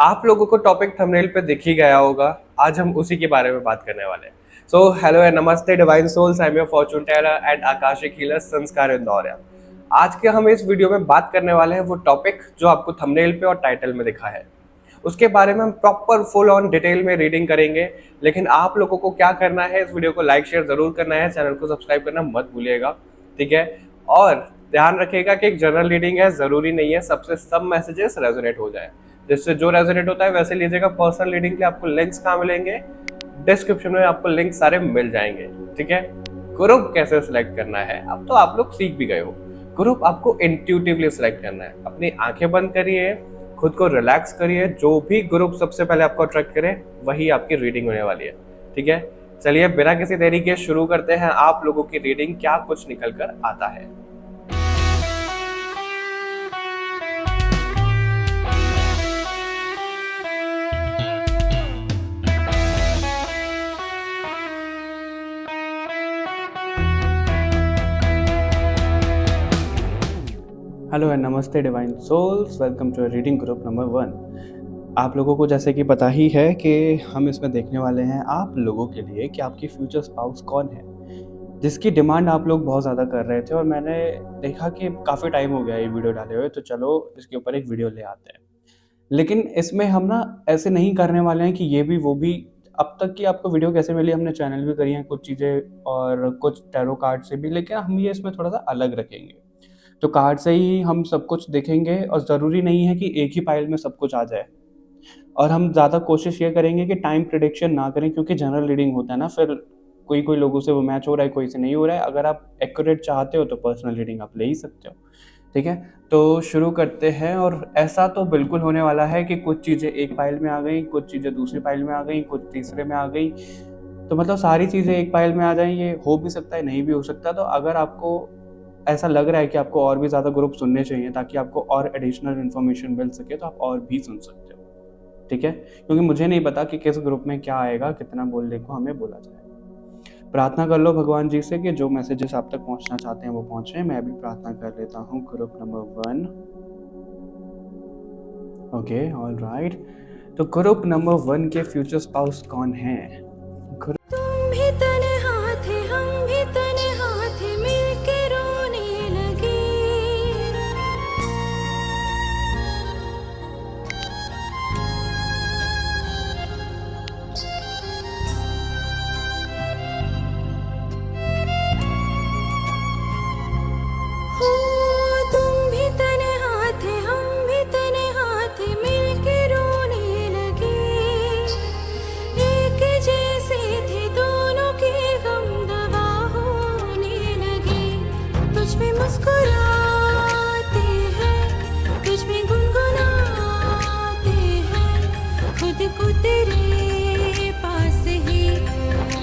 आप लोगों को टॉपिक थंबनेल पे दिख ही गया होगा। आज हम उसी के बारे में बात करने वाले हैं। सो हेलो एंड नमस्ते divine souls, I am your fortune teller and akashic healer Sanskar Indoria. आज के हम इस वीडियो में बात करने वाले हैं वो टॉपिक जो आपको थंबनेल पे और टाइटल में दिखा है। उसके बारे में हम प्रॉपर फुल ऑन डिटेल में रीडिंग करेंगे। लेकिन आप लोगों को क्या करना है, इस वीडियो को लाइक शेयर जरूर करना है, चैनल को सब्सक्राइब करना मत भूलिएगा, ठीक है। और ध्यान रखिएगा कि एक जनरल रीडिंग है, जरूरी नहीं है सबसे सब मैसेजेस रेजोनेट हो जाए। जिससे जो रेजोनेट होता है वैसे लीजिएगा। पर्सनल रीडिंग के लिए आपको लिंक्स कहाँ मिलेंगे? डिस्क्रिप्शन में आपको लिंक सारे मिल जाएंगे, ठीक है। ग्रुप कैसे सिलेक्ट करना है अब तो आप लोग सीख भी गए हो। ग्रुप आपको इंट्यूटिवली सिलेक्ट करना है। अपनी आंखें बंद करिए, खुद को रिलैक्स करिए, जो भी ग्रुप सबसे पहले आपको अट्रैक्ट करे वही आपकी रीडिंग होने वाली है, ठीक है। चलिए बिना किसी देरी के शुरू करते हैं आप लोगों की रीडिंग, क्या कुछ निकल कर आता है। हेलो एंड नमस्ते divine souls, welcome to reading group number 1। आप लोगों को जैसे कि पता ही है कि हम इसमें देखने वाले हैं आप लोगों के लिए कि आपकी फ्यूचर स्पाउस कौन है, जिसकी डिमांड आप लोग बहुत ज़्यादा कर रहे थे। और मैंने देखा कि काफ़ी टाइम हो गया ये वीडियो डाले हुए, तो चलो इसके ऊपर एक वीडियो ले आते हैं। लेकिन इसमें हम ना ऐसे नहीं करने वाले हैं कि ये भी वो भी। अब तक की आपको वीडियो कैसे मिली, हमने चैनल भी करी हैं कुछ चीज़ें और कुछ टैरो कार्ड से भी, लेकिन हम ये इसमें थोड़ा सा अलग रखेंगे। तो कार्ड से ही हम सब कुछ देखेंगे और ज़रूरी नहीं है कि एक ही फाइल में सब कुछ आ जाए। और हम ज़्यादा कोशिश ये करेंगे कि टाइम प्रिडिक्शन ना करें, क्योंकि जनरल रीडिंग होता है ना, फिर कोई कोई लोगों से वो मैच हो रहा है, कोई से नहीं हो रहा है। अगर आप एक्यूरेट चाहते हो तो पर्सनल रीडिंग आप ले ही सकते हो, ठीक है। तो शुरू करते हैं। और ऐसा तो बिल्कुल होने वाला है कि कुछ चीज़ें एक फाइल में आ गई, कुछ चीज़ें दूसरी फाइल में आ गई, कुछ तीसरे में आ गई। तो मतलब सारी चीज़ें एक फाइल में आ जाएँ, ये हो भी सकता है, नहीं भी हो सकता। तो अगर आपको ऐसा लग रहा है कि आपको और भी ज़्यादा ग्रुप सुनने चाहिए ताकि आपको और एडिशनल इन्फॉर्मेशन मिल सके, तो आप और भी सुन सकते हो, ठीक है। क्योंकि मुझे नहीं पता कि किस ग्रुप में क्या आएगा, कितना बोलने को हमें बोला जाए। प्रार्थना कर लो भगवान जी से कि जो मैसेजेस आप तक पहुंचना चाहते हैं वो पहुंचे। मैं भी प्रार्थना कर लेता हूँ। Group number 1, okay, all right. तो ग्रुप नंबर 1 के फ्यूचर स्पाउस कौन है? तुम भी तन्हा थे, हम भी तन्हा थे, मिलके रोने लगे। हो, तुम भी तन्हा थे, हम भी तन्हा थे, मिलके रोने लगे। एक जैसे थे दोनों के गम दवा होने लगे। तुझ पे मुस्कुराते हैं, तुझ पे गुनगुनाते हैं, खुद को तेरे पास ही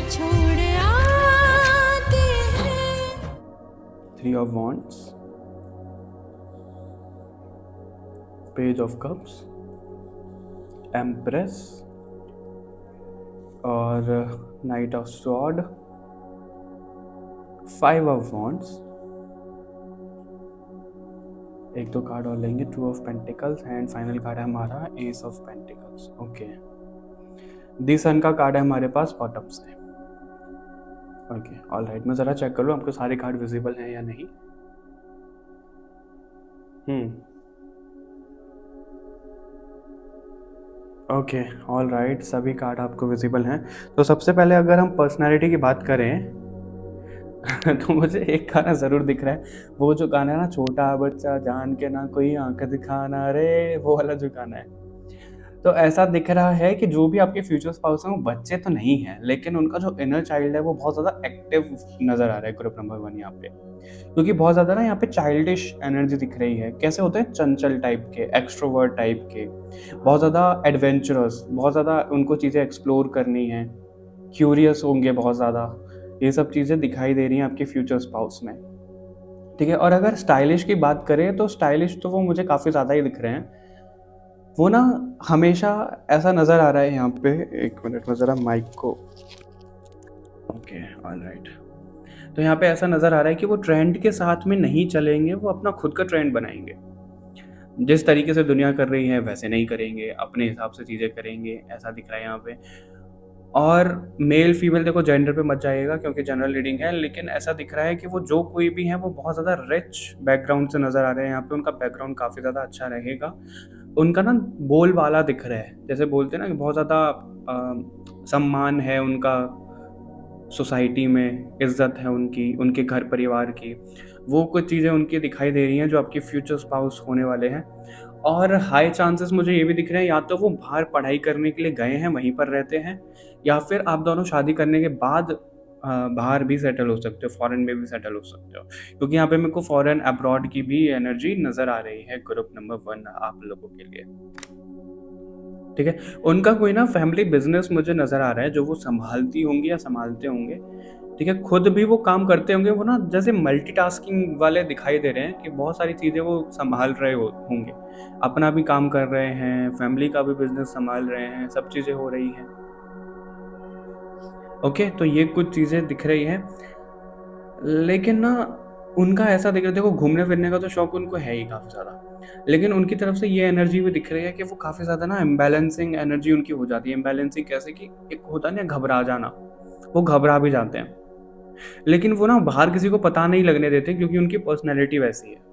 छोड़ आते हैं। 3 of Wands, Page of Cups, Empress और Knight of Sword, 5 of Wands। एक दो कार्ड और लेंगे, 2 of Pentacles and final card है हमारा Ace of Pentacles। ओके, दी सन का कार्ड है हमारे पास बॉटम से। Okay, all right. मैं ज़रा चेक कर लूँ आपको सारे कार्ड विजिबल हैं या नहीं। ओके, ऑल राइट, सभी कार्ड आपको विजिबल हैं। तो सबसे पहले अगर हम पर्सनालिटी की बात करें तो मुझे एक गाना ज़रूर दिख रहा है। वो जो गाना है ना, छोटा बच्चा जान के ना कोई आंख दिखाना रे, वो वाला जो गाना है। तो ऐसा दिख रहा है कि जो भी आपके फ्यूचर स्पाउस हैं वो बच्चे तो नहीं हैं, लेकिन उनका जो इनर चाइल्ड है वो बहुत ज़्यादा एक्टिव नज़र आ रहा है ग्रुप नंबर 1 यहाँ पे। क्योंकि बहुत ज़्यादा ना यहाँ पे चाइल्डिश एनर्जी दिख रही है। कैसे होते हैं, चंचल टाइप के, एक्सट्रोवर्ट टाइप के, बहुत ज़्यादा एडवेंचरस, बहुत ज़्यादा उनको चीज़ें एक्सप्लोर करनी है, क्यूरियस होंगे बहुत ज़्यादा। ये सब चीज़ें दिखाई दे रही हैं आपके फ्यूचर स्पाउस में, ठीक है। और अगर स्टाइलिश की बात करें तो स्टाइलिश तो वो मुझे काफ़ी ज़्यादा ही दिख रहे हैं। वो ना हमेशा ऐसा नज़र आ रहा है यहाँ पे। एक मिनट में ज़रा माइक को, ओके, ऑल राइट। तो यहाँ पे ऐसा नज़र आ रहा है कि वो ट्रेंड के साथ में नहीं चलेंगे, वो अपना खुद का ट्रेंड बनाएंगे। जिस तरीके से दुनिया कर रही है वैसे नहीं करेंगे, अपने हिसाब से चीज़ें करेंगे, ऐसा दिख रहा है यहाँ पे। और मेल फीमेल देखो जेंडर पे मत जाइएगा क्योंकि जनरल रीडिंग है, लेकिन ऐसा दिख रहा है कि वो जो कोई भी है वो बहुत ज़्यादा रिच बैकग्राउंड से नज़र आ रहे हैं यहाँ पे। उनका बैकग्राउंड काफ़ी ज़्यादा अच्छा रहेगा। उनका ना बोलबाला दिख रहा है, जैसे बोलते हैं ना कि बहुत ज़्यादा सम्मान है उनका, सोसाइटी में इज्जत है उनकी, उनके घर परिवार की। वो कुछ चीज़ें उनकी दिखाई दे रही हैं जो आपके फ्यूचर स्पाउस होने वाले हैं। और हाई चांसेस मुझे ये भी दिख रहे हैं, या तो वो बाहर पढ़ाई करने के लिए गए हैं, वहीं पर रहते हैं, या फिर आप दोनों शादी करने के बाद बाहर भी सेटल हो सकते हो, फॉरेन में भी सेटल हो सकते हो। क्योंकि यहाँ पे मेरे को फॉरेन अब्रॉड की भी एनर्जी नज़र आ रही है ग्रुप नंबर 1 आप लोगों के लिए। ठीक है? उनका कोई ना फैमिली बिज़नेस मुझे नज़र आ रहा है जो वो सँभालती होंगी या सँभालते होंगे। ठीक है? खुद भी वो काम करते होंगे, वो ना जैसे मल्टीटास्किंग वाले दिखाई दे रहे हैं कि बहुत सारी चीज़ें वो सँभाल रहे होंगे। अपना भी काम कर रहे हैं, फैमिली का भी बिज़नेस सँभाल रहे हैं, सब चीज़ें हो रही हैं। ओके? तो ये कुछ चीज़ें दिख रही हैं। लेकिन ना उनका ऐसा दिख रहा है, देखो घूमने-फिरने का तो शौक उनको है ही काफ़ी ज़्यादा। लेकिन उनकी तरफ से ये एनर्जी भी दिख रही है कि वो काफ़ी ज़्यादा ना इम्बैलेंसिंग एनर्जी उनकी हो जाती है। इम्बैलेंसिंग कैसे कि एक होता है ना घबरा जाना, वो घबरा भी जाते हैं। लेकिन वो ना बाहर किसी को पता नहीं लगने देते क्योंकि उनकी पर्सनैलिटी वैसी है।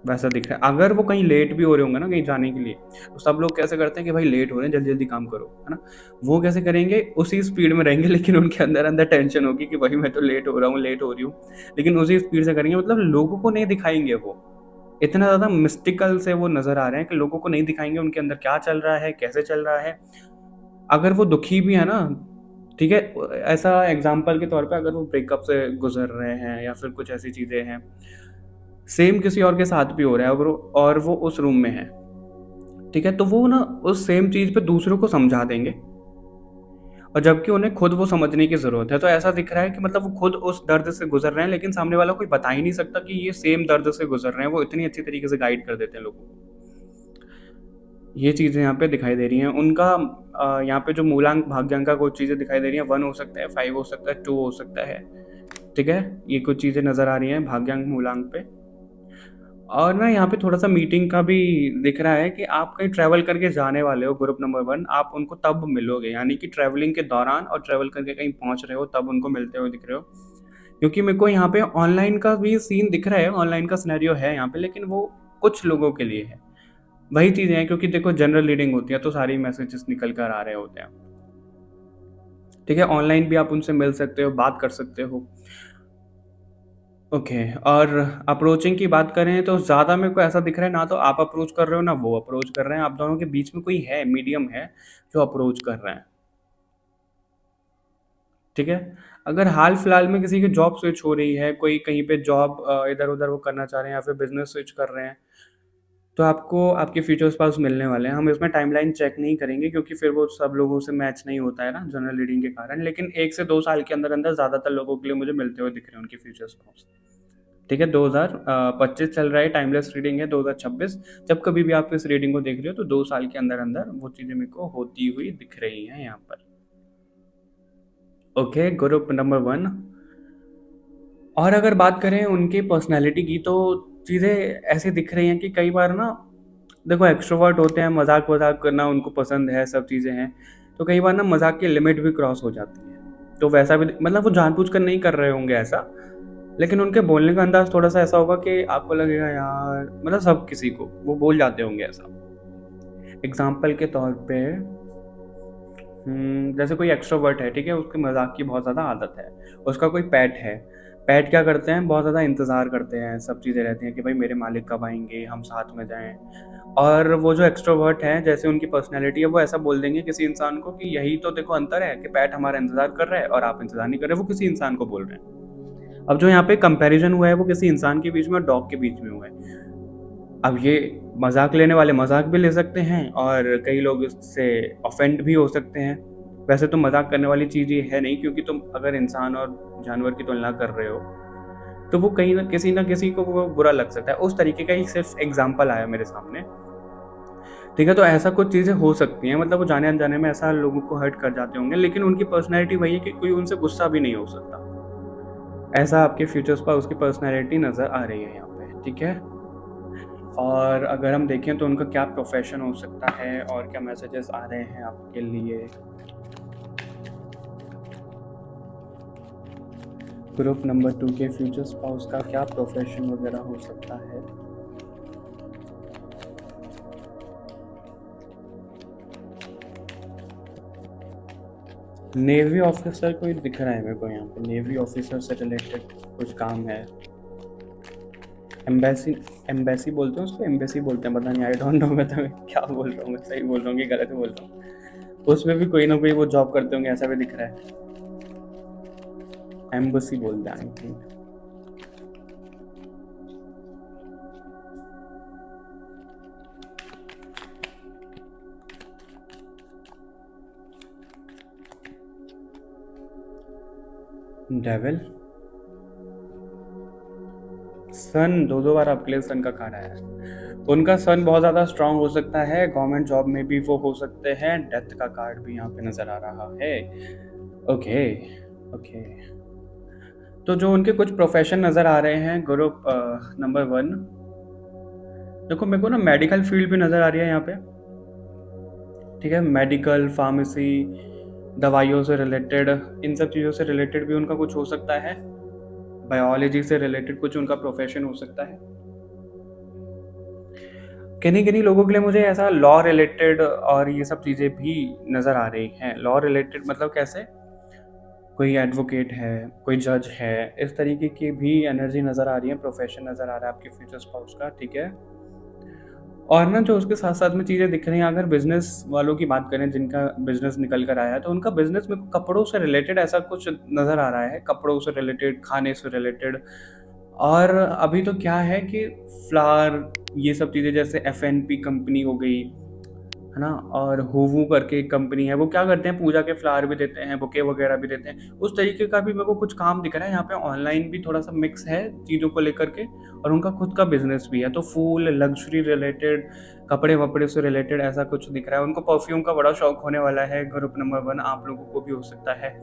वैसा दिख रहा है। अगर वो कहीं लेट भी हो रहे होंगे ना कहीं जाने के लिए, तो सब लोग कैसे करते हैं कि भाई लेट हो रहे हैं, जल्दी-जल्दी काम करो, है ना? वो कैसे करेंगे, उसी स्पीड में रहेंगे लेकिन उनके अंदर-अंदर टेंशन होगी कि भाई मैं तो लेट हो रहा हूँ, लेट हो रही हूँ। लेकिन उसी स्पीड से करेंगे, मतलब लोगों को नहीं दिखाएँगे वो। इतना ज़्यादा मिस्टिकल से वो नज़र आ रहे हैं कि लोगों को नहीं दिखाएँगे उनके अंदर क्या चल रहा है, कैसे चल रहा है। अगर वो दुखी भी है ना, ठीक है? ऐसा एग्ज़ाम्पल के तौर पे अगर वो ब्रेकअप से गुज़र रहे हैं या फिर कुछ ऐसी चीज़ें हैं, सेम किसी और के साथ भी हो रहा है और वो उस रूम में है, ठीक है? तो वो ना उस सेम चीज़ पे दूसरों को समझा देंगे और जबकि उन्हें खुद वो समझने की ज़रूरत है। तो ऐसा दिख रहा है कि मतलब वो खुद उस दर्द से गुज़र रहे हैं, लेकिन सामने वाला कोई बता ही नहीं सकता कि ये सेम दर्द से गुज़र रहे हैं। वो इतनी अच्छी तरीके से गाइड कर देते हैं लोगों को। ये चीज़ें यहाँ पे दिखाई दे रही हैं। उनका यहाँ पे जो मूलांक, भाग्यांक का कुछ चीज़ें दिखाई दे रही हैं, 1 हो सकता है, 5 हो सकता है, 2 हो सकता है, ठीक है? ये कुछ चीज़ें नज़र आ रही हैं भाग्यांक, मूलांक पे। और ना यहाँ पे थोड़ा-सा मीटिंग का भी दिख रहा है कि आप कहीं ट्रैवल करके जाने वाले हो ग्रुप नंबर 1, आप उनको तब मिलोगे, यानी कि ट्रैवलिंग के दौरान और ट्रैवल करके कहीं पहुँच रहे हो तब उनको मिलते हुए दिख रहे हो। क्योंकि मेरे को यहाँ पे ऑनलाइन का भी सीन दिख रहा है, ऑनलाइन का सिनेरियो है यहाँ पे, लेकिन वो कुछ लोगों के लिए है। वही चीज़ें हैं क्योंकि देखो जनरल रीडिंग होती है तो सारी मैसेजेस निकल कर आ रहे होते हैं। ठीक है? ऑनलाइन भी आप उनसे मिल सकते हो, बात कर सकते हो। ओके, और अप्रोचिंग की बात करें तो ज़्यादा मेरे को ऐसा दिख रहा है, ना तो आप अप्रोच कर रहे हो, ना वो अप्रोच कर रहे हैं। आप दोनों के बीच में कोई है, मीडियम है, जो अप्रोच कर रहे हैं। ठीक है? अगर हाल-फिलहाल में किसी की जॉब स्विच हो रही है, कोई कहीं पे जॉब इधर-उधर वो करना चाह रहे हैं या फिर बिज़नेस स्विच कर रहे हैं, तो आपको आपके फ्यूचर स्पाउस मिलने वाले हैं। हम इसमें टाइमलाइन चेक नहीं करेंगे क्योंकि फिर वो सब लोगों से मैच नहीं होता है ना जनरल रीडिंग के कारण। लेकिन 1 से 2 साल के अंदर-अंदर ज़्यादातर लोगों के लिए मुझे मिलते हुए दिख रहे हैं उनके फ्यूचर स्पाउस। ठीक है? 2025 चल रहा है, टाइमलेस रीडिंग है 2026। जब कभी भी आप इस रीडिंग को देख रहे हो तो 2 साल के अंदर-अंदर वो चीज़ें मेरे को होती हुई दिख रही हैं यहाँ पर। Okay, group number 1। और अगर बात करें उनकी पर्सनैलिटी की, तो चीज़ें ऐसी दिख रही हैं कि कई बार ना देखो एक्स्ट्रोवर्ट होते हैं, मज़ाक-वज़ाक करना उनको पसंद है, सब चीज़ें हैं। तो कई बार ना मज़ाक की लिमिट भी क्रॉस हो जाती है। तो वैसा भी मतलब वो जानबूझकर नहीं कर रहे होंगे ऐसा, लेकिन उनके बोलने का अंदाज़ थोड़ा-सा ऐसा होगा कि आपको लगेगा यार, मतलब सब किसी को वो बोल जाते होंगे ऐसा। एग्ज़ाम्पल के तौर पे जैसे कोई एक्स्ट्रोवर्ट है, ठीक है? उसके मज़ाक की बहुत ज़्यादा आदत है। उसका कोई पेट है। पेट क्या करते हैं, बहुत ज़्यादा इंतज़ार करते हैं, सब चीज़ें रहती हैं कि भाई मेरे मालिक कब आएँगे, हम साथ में जाएँ। और वो जो एक्स्ट्रोवर्ट हैं, जैसे उनकी पर्सनैलिटी है, वो ऐसा बोल देंगे किसी इंसान को कि यही तो देखो अंतर है कि पेट हमारा इंतज़ार कर रहा है और आप इंतज़ार नहीं कर रहे, वो किसी इंसान को बोल रहे हैं। अब जो यहाँ पे कंपैरिज़न हुआ है, वो किसी इंसान के बीच में और डॉग के बीच में हुआ है। अब ये मज़ाक लेने वाले मज़ाक भी ले सकते हैं और कई लोग इससे ऑफेंड भी हो सकते हैं। वैसे तो मज़ाक करने वाली चीज़ ये है नहीं, क्योंकि तुम अगर इंसान और जानवर की तुलना कर रहे हो, तो वो कहीं न किसी को वो बुरा लग सकता है। उस तरीके का ही सिर्फ़ एग्ज़ाम्पल आया मेरे सामने। ठीक है? तो ऐसा कुछ चीज़ें हो सकती हैं, मतलब वो जाने-अनजाने में ऐसा लोगों को हर्ट कर जाते होंगे, लेकिन उनकी पर्सनैलिटी वही है कि कोई उनसे गुस्सा भी नहीं हो सकता। ऐसा आपके फीचर्स पर उसकी पर्सनैलिटी नज़र आ रही है यहाँ पे, ठीक है? और अगर हम देखें तो उनका क्या प्रोफेशन हो सकता है और क्या मैसेजेस आ रहे हैं आपके लिए। ग्रुप नंबर 2 के फ्यूचर स्पाउस का क्या प्रोफेशन वगैरह हो सकता है। नेवी ऑफिसर कोई दिख रहा है मेरे को यहाँ पे, नेवी ऑफिसर से रिलेटेड कुछ काम है। एम्बेसी, एम्बेसी बोलते हैं उसको, एम्बेसी बोलते हैं, पता नहीं, आई डोंट नो मैं तो क्या बोल रहा हूँ, मैं सही बोल रहा हूँ कि गलत बोल रहा हूँ। उसमें भी कोई ना कोई वो जॉब करते होंगे, ऐसा भी दिख रहा है। एम्बेसी बोलते हैं आई थिंक। डेविल सन, दो बार आपके लिए सन का कार्ड आया है। उनका सन बहुत ज़्यादा स्ट्रांग हो सकता है, गवर्नमेंट जॉब में भी वो हो सकते हैं। डेथ का कार्ड भी यहाँ पे नज़र आ रहा है। ओके ओके, तो जो उनके कुछ प्रोफेशन नज़र आ रहे हैं ग्रुप नंबर 1, देखो मेरे को ना मेडिकल फील्ड भी नज़र आ रही है यहाँ पे। ठीक है, मेडिकल, फार्मेसी, दवाइयों से रिलेटेड, इन सब चीज़ों से रिलेटेड भी उनका कुछ हो सकता है। बायोलॉजी से रिलेटेड कुछ उनका प्रोफेशन हो सकता है। किन्हीं किन्हीं लोगों के लिए मुझे ऐसा लॉ रिलेटेड और ये सब चीज़ें भी नज़र आ रही हैं। लॉ रिलेटेड मतलब कैसे, कोई एडवोकेट है, कोई जज है, इस तरीके की भी एनर्जी नज़र आ रही है, प्रोफेशन नज़र आ रहा है आपके फ्यूचर स्पाउस का। ठीक है, और ना जो उसके साथ साथ में चीज़ें दिख रही हैं, अगर बिजनेस वालों की बात करें जिनका बिजनेस निकल कर आया है, तो उनका बिजनेस में कपड़ों से रिलेटेड ऐसा कुछ नज़र आ रहा है, कपड़ों से रिलेटेड, खाने से रिलेटेड। और अभी तो क्या है कि फ्लावर, ये सब चीज़ें, जैसे एफएनपी कंपनी हो गई है ना, और हूवू करके एक कंपनी है, वो क्या करते हैं, पूजा के फ्लावर भी देते हैं, बुके वगैरह भी देते हैं। उस तरीके का भी मेरे को कुछ काम दिख रहा है यहाँ पे। ऑनलाइन भी थोड़ा सा मिक्स है चीज़ों को लेकर के, और उनका खुद का बिजनेस भी है। तो फूल, लग्जरी रिलेटेड, कपड़े वपड़े से रिलेटेड ऐसा कुछ दिख रहा है। उनको परफ्यूम का बड़ा शौक होने वाला है। ग्रुप नंबर 1 आप लोगों को भी हो सकता है।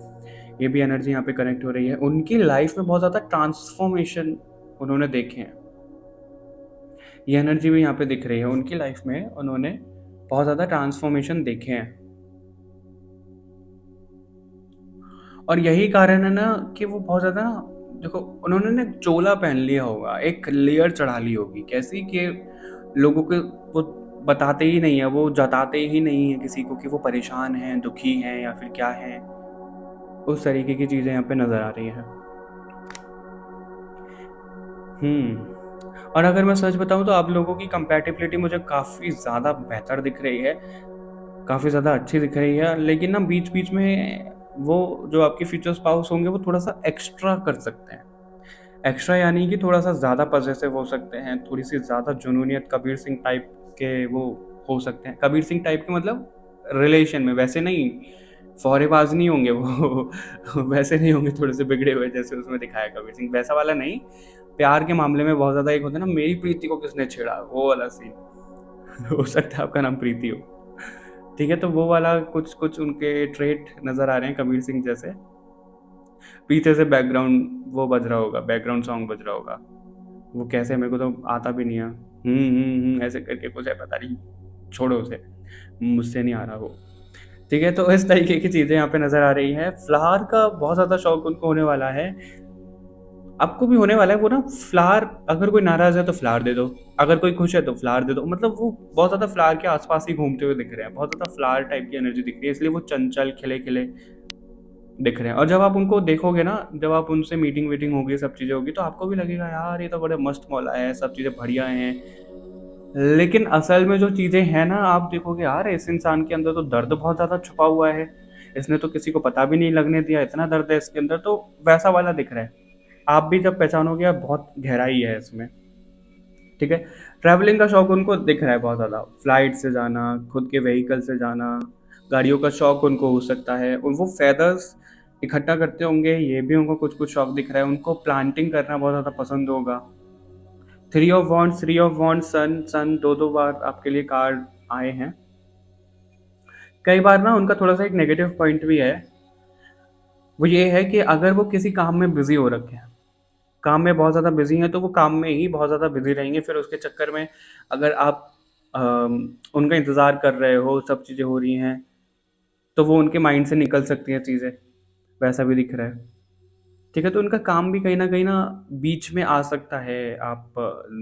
ये भी एनर्जी यहाँ पे कनेक्ट हो रही है। उनकी लाइफ में बहुत ज़्यादा ट्रांसफॉर्मेशन उन्होंने देखे हैं, ये एनर्जी भी यहाँ पे दिख रही है। उनकी लाइफ में उन्होंने बहुत ज़्यादा ट्रांसफॉर्मेशन देखे हैं, और यही कारण है ना कि वो बहुत ज़्यादा, देखो उन्होंने ना चोला पहन लिया होगा, एक लेयर चढ़ा ली होगी, कैसी कि लोगों के वो बताते ही नहीं है, वो जताते ही नहीं है किसी को कि वो परेशान हैं, दुखी हैं या फिर क्या हैं। उस तरीके की चीज़ें यहाँ पे नज़र आ रही हैं। और अगर मैं सच बताऊँ तो आप लोगों की कंपैटिबिलिटी मुझे काफ़ी ज़्यादा बेहतर दिख रही है, काफ़ी ज़्यादा अच्छी दिख रही है। लेकिन ना बीच बीच में वो जो आपके फ्यूचर स्पाउस होंगे वो थोड़ा सा एक्स्ट्रा कर सकते हैं। एक्स्ट्रा यानी कि थोड़ा सा ज़्यादा पॉसेसिव हो सकते हैं, थोड़ी सी ज़्यादा जुनूनियत, कबीर सिंह टाइप के वो हो सकते हैं। कबीर सिंह टाइप के मतलब रिलेशन में, वैसे नहीं, फौरेबाज नहीं होंगे वो वैसे नहीं होंगे, थोड़े से बिगड़े हुए जैसे उसमें दिखाया कबीर सिंह, वैसा वाला नहीं। प्यार के मामले में बहुत ज़्यादा एक होता है ना, मेरी प्रीति को किसने छेड़ा, वो वाला सीन हो सकता है आपका नाम प्रीति हो। ठीक है, तो वो वाला कुछ कुछ उनके ट्रेट नज़र आ रहे हैं कबीर सिंह जैसे। पीछे से बैकग्राउंड वो बज रहा होगा, बैकग्राउंड सॉन्ग बज रहा होगा, वो कैसे मेरे को तो आता भी नहीं है, ऐसे करके कुछ है, पता नहीं, छोड़ो उसे, मुझसे नहीं आ रहा वो। ठीक है, तो इस तरीके की चीज़ें यहाँ पे नज़र आ रही है। फ्लावर का बहुत ज़्यादा शौक उनको होने वाला है, आपको भी होने वाला है। वो ना फ्लावर, अगर कोई नाराज़ है तो फ्लावर दे दो, अगर कोई खुश है तो फ्लावर दे दो। मतलब वो बहुत ज़्यादा फ्लावर के आसपास ही घूमते हुए दिख रहे हैं, बहुत ज़्यादा फ्लावर टाइप की एनर्जी दिख रही है, इसलिए वो चंचल खिले खिले दिख रहे हैं। और जब आप उनको देखोगे ना, जब आप उनसे मीटिंग वीटिंग होगी, सब चीज़ें होगी, तो आपको भी लगेगा यार ये तो बड़े मस्त मौला है, सब चीज़ें बढ़िया हैं। लेकिन असल में जो चीज़ें हैं ना, आप देखोगे यार इस इंसान के अंदर तो दर्द बहुत ज़्यादा छुपा हुआ है, इसने तो किसी को पता भी नहीं लगने दिया, इतना दर्द है इसके अंदर, तो वैसा वाला दिख रहा है। आप भी जब पहचानोगे आप, बहुत गहराई है इसमें। ठीक है, ट्रैवलिंग का शौक उनको दिख रहा है बहुत ज़्यादा, फ्लाइट से जाना, खुद के व्हीकल से जाना, गाड़ियों का शौक उनको हो सकता है। और वो फेदर्स इकट्ठा करते होंगे, ये भी उनको कुछ कुछ शौक दिख रहा है। उनको प्लांटिंग करना बहुत ज़्यादा पसंद होगा। 3 ऑफ वॉन्ड्स, सन, सन दो बार आपके लिए कार्ड आए हैं। कई बार ना उनका थोड़ा सा एक नेगेटिव पॉइंट भी है, वो ये है कि अगर वो किसी काम में बिजी हो रखे हैं, काम में बहुत ज़्यादा बिज़ी हैं, तो वो काम में ही बहुत ज़्यादा बिज़ी रहेंगे। फिर उसके चक्कर में अगर आप उनका इंतज़ार कर रहे हो, सब चीज़ें हो रही हैं, तो वो उनके माइंड से निकल सकती हैं चीज़ें, वैसा भी दिख रहा है। ठीक है, तो उनका काम भी कहीं न बीच में आ सकता है, आप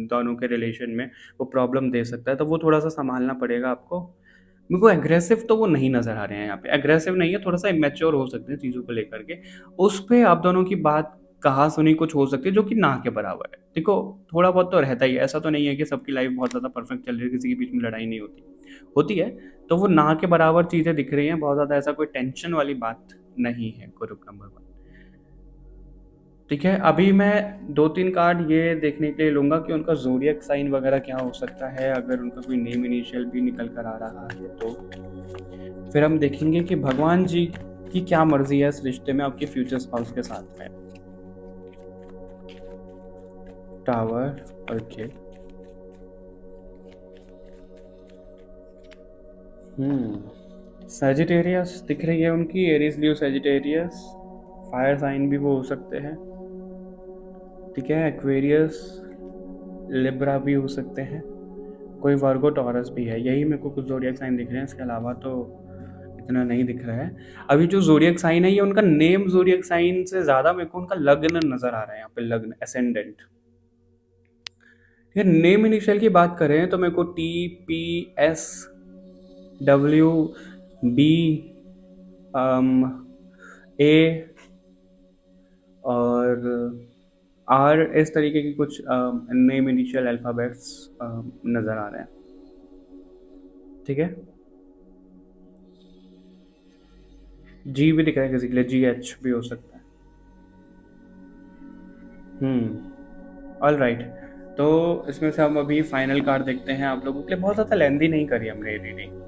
दोनों के रिलेशन में वो प्रॉब्लम दे सकता है, तो वो थोड़ा-सा सँभालना पड़ेगा आपको। मेरे को एग्रेसिव तो वो नहीं नज़र आ रहे हैं यहाँ पे, एग्रेसिव नहीं है, थोड़ा-सा इमैच्योर हो सकते हैं चीज़ों को लेकर के। उस पे आप दोनों की बात कहा-सुनी कुछ हो सकती है, जो कि ना के बराबर है। देखो, थोड़ा बहुत तो रहता ही है, ऐसा तो नहीं है कि सबकी लाइफ़ बहुत ज़्यादा परफेक्ट चल रही है, किसी के बीच में लड़ाई नहीं होती। होती है, तो वो ना के बराबर चीज़ें दिख रही हैं, बहुत ज़्यादा ऐसा कोई टेंशन वाली बात नहीं है ग्रुप नंबर 1। ठीक है, अभी मैं 2-3 कार्ड ये देखने के लिए लूँगा कि उनका ज़ोडिएक साइन वगैरह क्या हो सकता है, अगर उनका कोई नेम इनिशियल भी निकल कर आ रहा है तो। फिर हम देखेंगे कि भगवान जी की क्या मर्ज़ी है इस रिश्ते में आपके फ्यूचर स्पाउस के साथ में। Tower, okay. सजिटेरियस दिख रही है उनकी, एरीज़ लियो सजिटेरियस, फायर साइन भी वो हो सकते हैं। ठीक है, एक्वेरियस, लिब्रा भी हो सकते हैं, कोई वर्गो टॉरस भी है। यही मेरे को कुछ ज़ोडिएक साइन दिख रहे हैं, इसके अलावा तो इतना नहीं दिख रहा है। अभी जो ज़ोडिएक साइन है, ये उनका नेम ज़ोडिएक साइन से ज़्यादा मेरे को उनका लग्न नज़र आ रहा है यहाँ पे, लग्न, असेंडेंट। ठीक है, नेम इनिशियल की बात करें तो मेरे को T, P, S, W, B, A और आर, इस तरीके की कुछ नेम इनिशियल अल्फ़ाबेट्स नज़र आ रहे हैं। ठीक है, जी भी दिख रहा है किसी के लिए, जी एच भी हो सकता है। ऑल राइट, तो इसमें से हम अभी फाइनल कार्ड देखते हैं आप लोगों के लिए। बहुत ज़्यादा लेंदी नहीं करी हमने रीडिंग,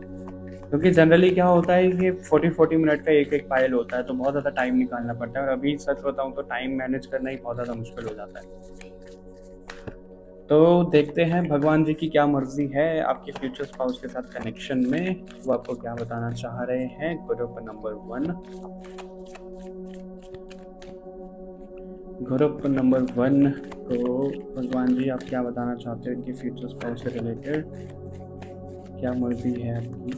क्योंकि जनरली क्या होता है कि 40-40 मिनट का एक एक फाइल होता है, तो बहुत ज़्यादा टाइम निकालना पड़ता है, और अभी सच बताऊँ तो टाइम मैनेज करना ही बहुत ज़्यादा मुश्किल हो जाता है। तो देखते हैं भगवान जी की क्या मर्जी है आपके फ्यूचर स्पाउस के साथ कनेक्शन में, वो आपको क्या बताना चाह रहे हैं। ग्रुप नंबर 1, ग्रुप नंबर 1 को भगवान जी आप क्या बताना चाहते हैं कि फ्यूचर स्पाउस से रिलेटेड क्या मर्जी है आपकी।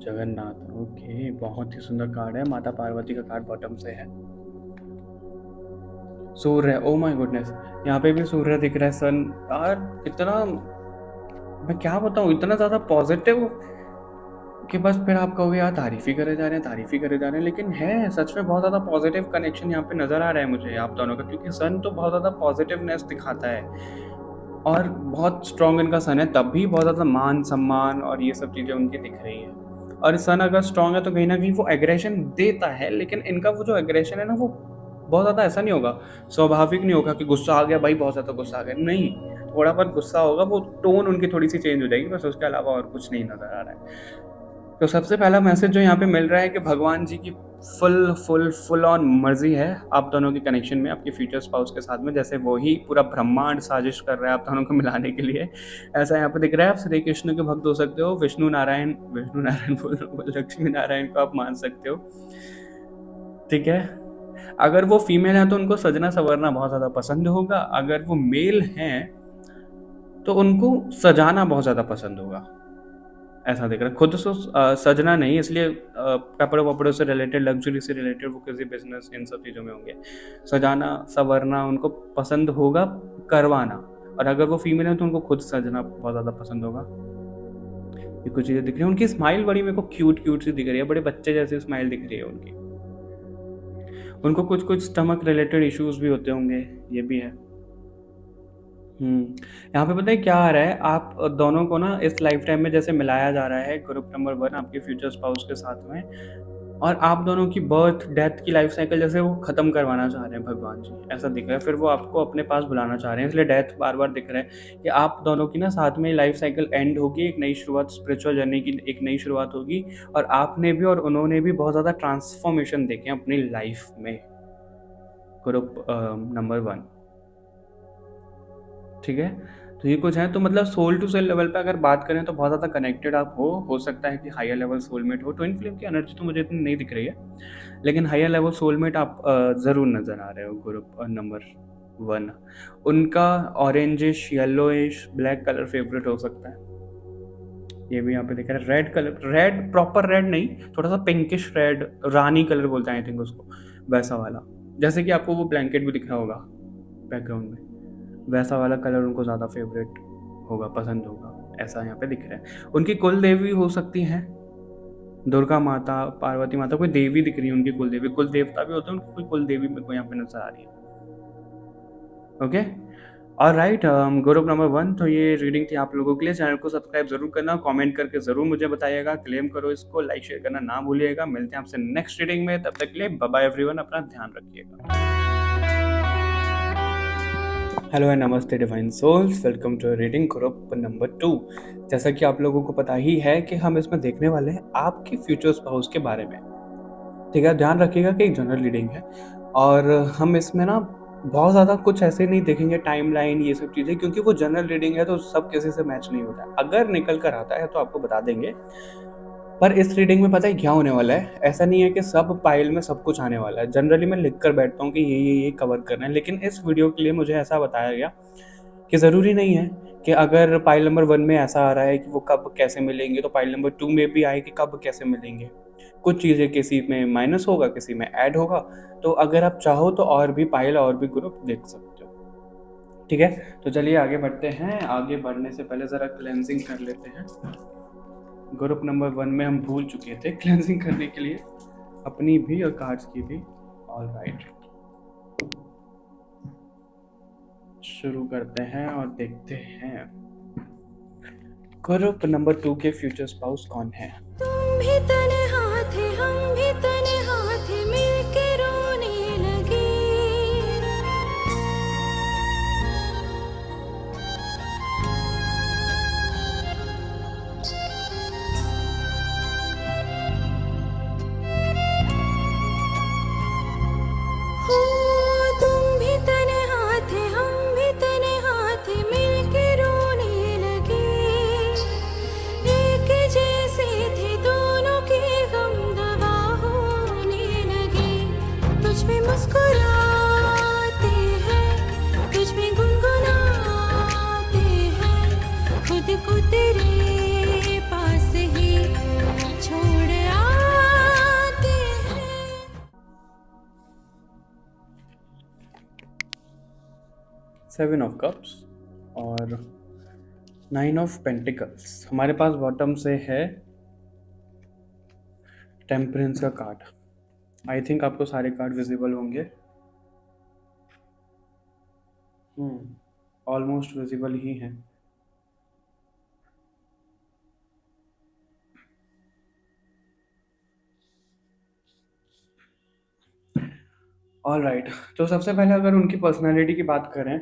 जगन्नाथ, ओके, बहुत ही सुंदर कार्ड है। माता पार्वती का कार्ड बॉटम से है। सूर्य, ओ माय गुडनेस, यहाँ पे भी सूर्य दिख रहा है, सन। यार कितना, मैं क्या बताऊँ, इतना ज़्यादा पॉजिटिव कि बस फिर आप कहोगे यार तारीफ ही करे जा रहे हैं, तारीफ ही करे जा रहे हैं, लेकिन है सच में बहुत ज़्यादा पॉजिटिव कनेक्शन यहाँ पे नज़र आ रहा है मुझे आप दोनों का, क्योंकि सन तो बहुत ज़्यादा पॉजिटिवनेस दिखाता है, और बहुत स्ट्रॉन्ग इनका सन है, तब भी बहुत ज़्यादा मान सम्मान और ये सब चीज़ें उनकी दिख रही हैं। और सन अगर स्ट्रॉन्ग है तो कहीं ना कहीं वो एग्रेशन देता है, लेकिन इनका वो जो एग्रेशन है ना, वो बहुत ज़्यादा ऐसा नहीं होगा, स्वाभाविक नहीं होगा कि गुस्सा आ गया भाई, बहुत ज़्यादा गुस्सा आ गया, नहीं, थोड़ा बहुत गुस्सा होगा, वो टोन उनकी थोड़ी सी चेंज हो जाएगी, बस उसके अलावा और कुछ नहीं नज़र आ रहा है। तो सबसे पहला मैसेज जो यहाँ पे मिल रहा है कि भगवान जी की फुल ऑन मर्जी है आप दोनों के कनेक्शन में, आपके फ्यूचर स्पाउस के साथ में, जैसे वो ही पूरा ब्रह्मांड साजिश कर रहा है आप दोनों को मिलाने के लिए, ऐसा यहाँ पे दिख रहा है। आप श्री कृष्ण के भक्त हो सकते हो, विष्णु नारायण बोल रहा हूँ, लक्ष्मी नारायण को आप मान सकते हो। ठीक है, अगर वो फीमेल है तो उनको सजना संवरना बहुत ज़्यादा पसंद होगा, अगर वो मेल हैं तो उनको सजाना बहुत ज़्यादा पसंद होगा, ऐसा दिख रहा है। खुद से सजना नहीं, इसलिए कपड़े वपड़ों से रिलेटेड, लग्जरी से रिलेटेड, वो किसी बिजनेस, इन सब चीज़ों में होंगे। सजाना संवरना उनको पसंद होगा, करवाना, और अगर वो फीमेल है तो उनको खुद सजना बहुत ज़्यादा पसंद होगा। ये कुछ चीज़ें दिख रही हैं। उनकी स्माइल बड़ी मेरे को क्यूट सी दिख रही है, बड़े बच्चे जैसी स्माइल दिख रही है उनकी। उनको कुछ कुछ स्टमक रिलेटेड इश्यूज भी होते होंगे, ये भी है। यहाँ पे पता है क्या आ रहा है, आप दोनों को ना इस लाइफ टाइम में जैसे मिलाया जा रहा है, ग्रुप नंबर 1 आपके फ्यूचर स्पाउस के साथ में, और आप दोनों की बर्थ डेथ की लाइफ साइकिल जैसे वो ख़त्म करवाना चाह रहे हैं भगवान जी, ऐसा दिख रहा है। फिर वो आपको अपने पास बुलाना चाह रहे हैं, इसलिए डेथ बार बार दिख रहा है कि आप दोनों की ना साथ में लाइफ साइकिल एंड होगी, एक नई शुरुआत, स्पिरिचुअल जर्नी की एक नई शुरुआत होगी, और आपने भी और उन्होंने भी बहुत ज़्यादा ट्रांसफॉर्मेशन देखे हैं अपनी लाइफ में, ग्रुप नंबर 1। ठीक है, तो ये कुछ है। तो मतलब सोल टू सोल लेवल पे अगर बात करें तो बहुत ज़्यादा कनेक्टेड आप हो सकता है कि हायर लेवल सोलमेट हो। ट्विन फ्लेम की एनर्जी तो मुझे इतनी नहीं दिख रही है, लेकिन हायर लेवल सोलमेट आप ज़रूर नज़र आ रहे हो। ग्रुप नंबर 1 उनका orangish yellowish black colour favourite हो सकता है। ये भी यहाँ पे दिख रहा है red colour, red proper red नहीं, थोड़ा सा पिंकिश रेड, रानी कलर बोलते हैं आई थिंक उसको, वैसा वाला। जैसे कि आपको वो ब्लैंकेट भी दिख रहा होगा बैकग्राउंड में, वैसा वाला कलर उनको ज़्यादा फेवरेट होगा, पसंद होगा, ऐसा यहाँ पे दिख रहा है। उनकी कुल देवी हो सकती हैं दुर्गा माता, पार्वती माता, कोई देवी दिख रही है उनकी कुल देवी। कुल देवता भी होते हैं उनकी, कोई कुल देवी मेरे को यहाँ पे नजर आ रही है। Okay alright, group number 1। तो ये रीडिंग थी आप लोगों के लिए। चैनल को सब्सक्राइब जरूर करना, कमेंट करके जरूर मुझे बताइएगा, क्लेम करो इसको, लाइक शेयर करना ना भूलिएगा। मिलते हैं आपसे नेक्स्ट रीडिंग में, तब तक के लिए बाय बाय एवरीवन, अपना ध्यान रखिएगा। हेलो एंड नमस्ते divine souls, welcome to reading group number 2। जैसा कि आप लोगों को पता ही है कि हम इसमें देखने वाले हैं आपके फ्यूचर स्पाउस के बारे में। ठीक है, ध्यान रखिएगा कि एक जनरल रीडिंग है और हम इसमें ना बहुत ज़्यादा कुछ ऐसे नहीं देखेंगे टाइमलाइन ये सब चीज़ें, क्योंकि वो जनरल रीडिंग है तो सब किसी से मैच नहीं होता है। अगर निकल कर आता है तो आपको बता देंगे, पर इस रीडिंग में पता है क्या होने वाला है। ऐसा नहीं है कि सब पाइल में सब कुछ आने वाला है। जनरली मैं लिख कर बैठता हूँ कि ये कवर करना है, लेकिन इस वीडियो के लिए मुझे ऐसा बताया गया कि ज़रूरी नहीं है कि अगर पाइल नंबर 1 में ऐसा आ रहा है कि वो कब कैसे मिलेंगे तो पाइल नंबर 2 में भी आए कि कब कैसे मिलेंगे। कुछ चीज़ें किसी में माइनस होगा, किसी में ऐड होगा। तो अगर आप चाहो तो और भी पाइल और भी ग्रुप देख सकते हो। ठीक है, तो चलिए आगे बढ़ते हैं। आगे बढ़ने से पहले ज़रा क्लेंजिंग कर लेते हैं। ग्रुप नंबर 1 में हम भूल चुके थे क्लेंजिंग करने के लिए, अपनी भी और कार्ड्स की भी। ऑलराइट, शुरू करते हैं और देखते हैं ग्रुप नंबर 2 के फ्यूचर स्पाउस कौन है। तुम भी तन्हा थे हम भी तन्हा थे मिलके रोने लगे। हो तुम भी तन्हा थे हम भी तन्हा थे मिलके रोने लगे। एक जैसे थे दोनों के गम दवा होने लगे। तुझ पे मुस्कुराते हैं, तुझ पे गुनगुनाते हैं, खुद को तेरे पास ही छोड़ आते हैं। 7 ऑफ कप्स और 9 ऑफ पेंटिकल्स। हमारे पास बॉटम से है टेम्परेंस का कार्ड। आई थिंक आपको सारे कार्ड विजिबल होंगे। ऑलमोस्ट विजिबल ही हैं। ऑलराइट, तो सबसे पहले अगर उनकी पर्सनालिटी की बात करें,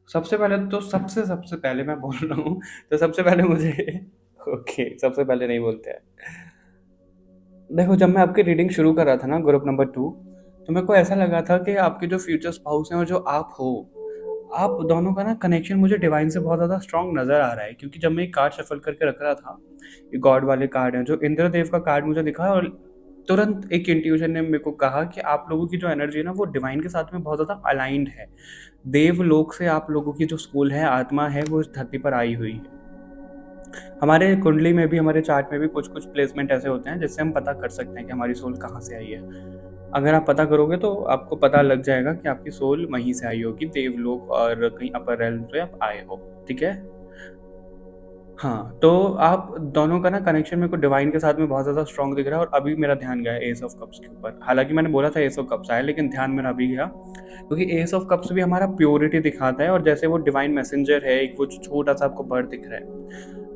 सबसे पहले मैं बोल रहा हूँ तो सबसे पहले मुझे ओके, सबसे पहले नहीं बोलते हैं। देखो, जब मैं आपकी रीडिंग शुरू कर रहा था ना ग्रुप नंबर 2, तो मेरे को ऐसा लगा था कि आपके जो फ्यूचर स्पाउस हैं और जो आप हो, आप दोनों का ना कनेक्शन मुझे डिवाइन से बहुत ज़्यादा स्ट्रांग नज़र आ रहा है। क्योंकि जब मैं एक कार्ड शफल करके रख रहा था, ये गॉड वाले कार्ड हैं, जो इंद्रदेव का कार्ड मुझे दिखा और तुरंत एक इंट्यूशन ने मेरे को कहा कि आप लोगों की जो एनर्जी है ना वो डिवाइन के साथ में बहुत ज़्यादा अलाइंड है। देवलोक से आप लोगों की जो स्कूल है, आत्मा है, वो इस धरती पर आई हुई है। हमारे कुंडली में भी, हमारे चार्ट में भी कुछ कुछ प्लेसमेंट ऐसे होते हैं जिससे हम पता कर सकते हैं कि हमारी सोल कहाँ से आई है। अगर आप पता करोगे तो आपको पता लग जाएगा कि आपकी सोल वहीं से आई होगी, देवलोक और कहीं अपर रेल्म से आप आए हो। ठीक है, हाँ, तो आप दोनों का ना कनेक्शन मेरे को डिवाइन के साथ में बहुत ज़्यादा स्ट्रॉन्ग दिख रहा है। और अभी मेरा ध्यान गया एस ऑफ कप्स के ऊपर। हालांकि मैंने बोला था एस ऑफ कप्स आया, लेकिन ध्यान मेरा अभी गया क्योंकि एस ऑफ कप्स भी हमारा प्योरिटी दिखाता है और जैसे वो डिवाइन मैसेंजर है, एक वो छोटा सा आपको बर्ड दिख रहा है।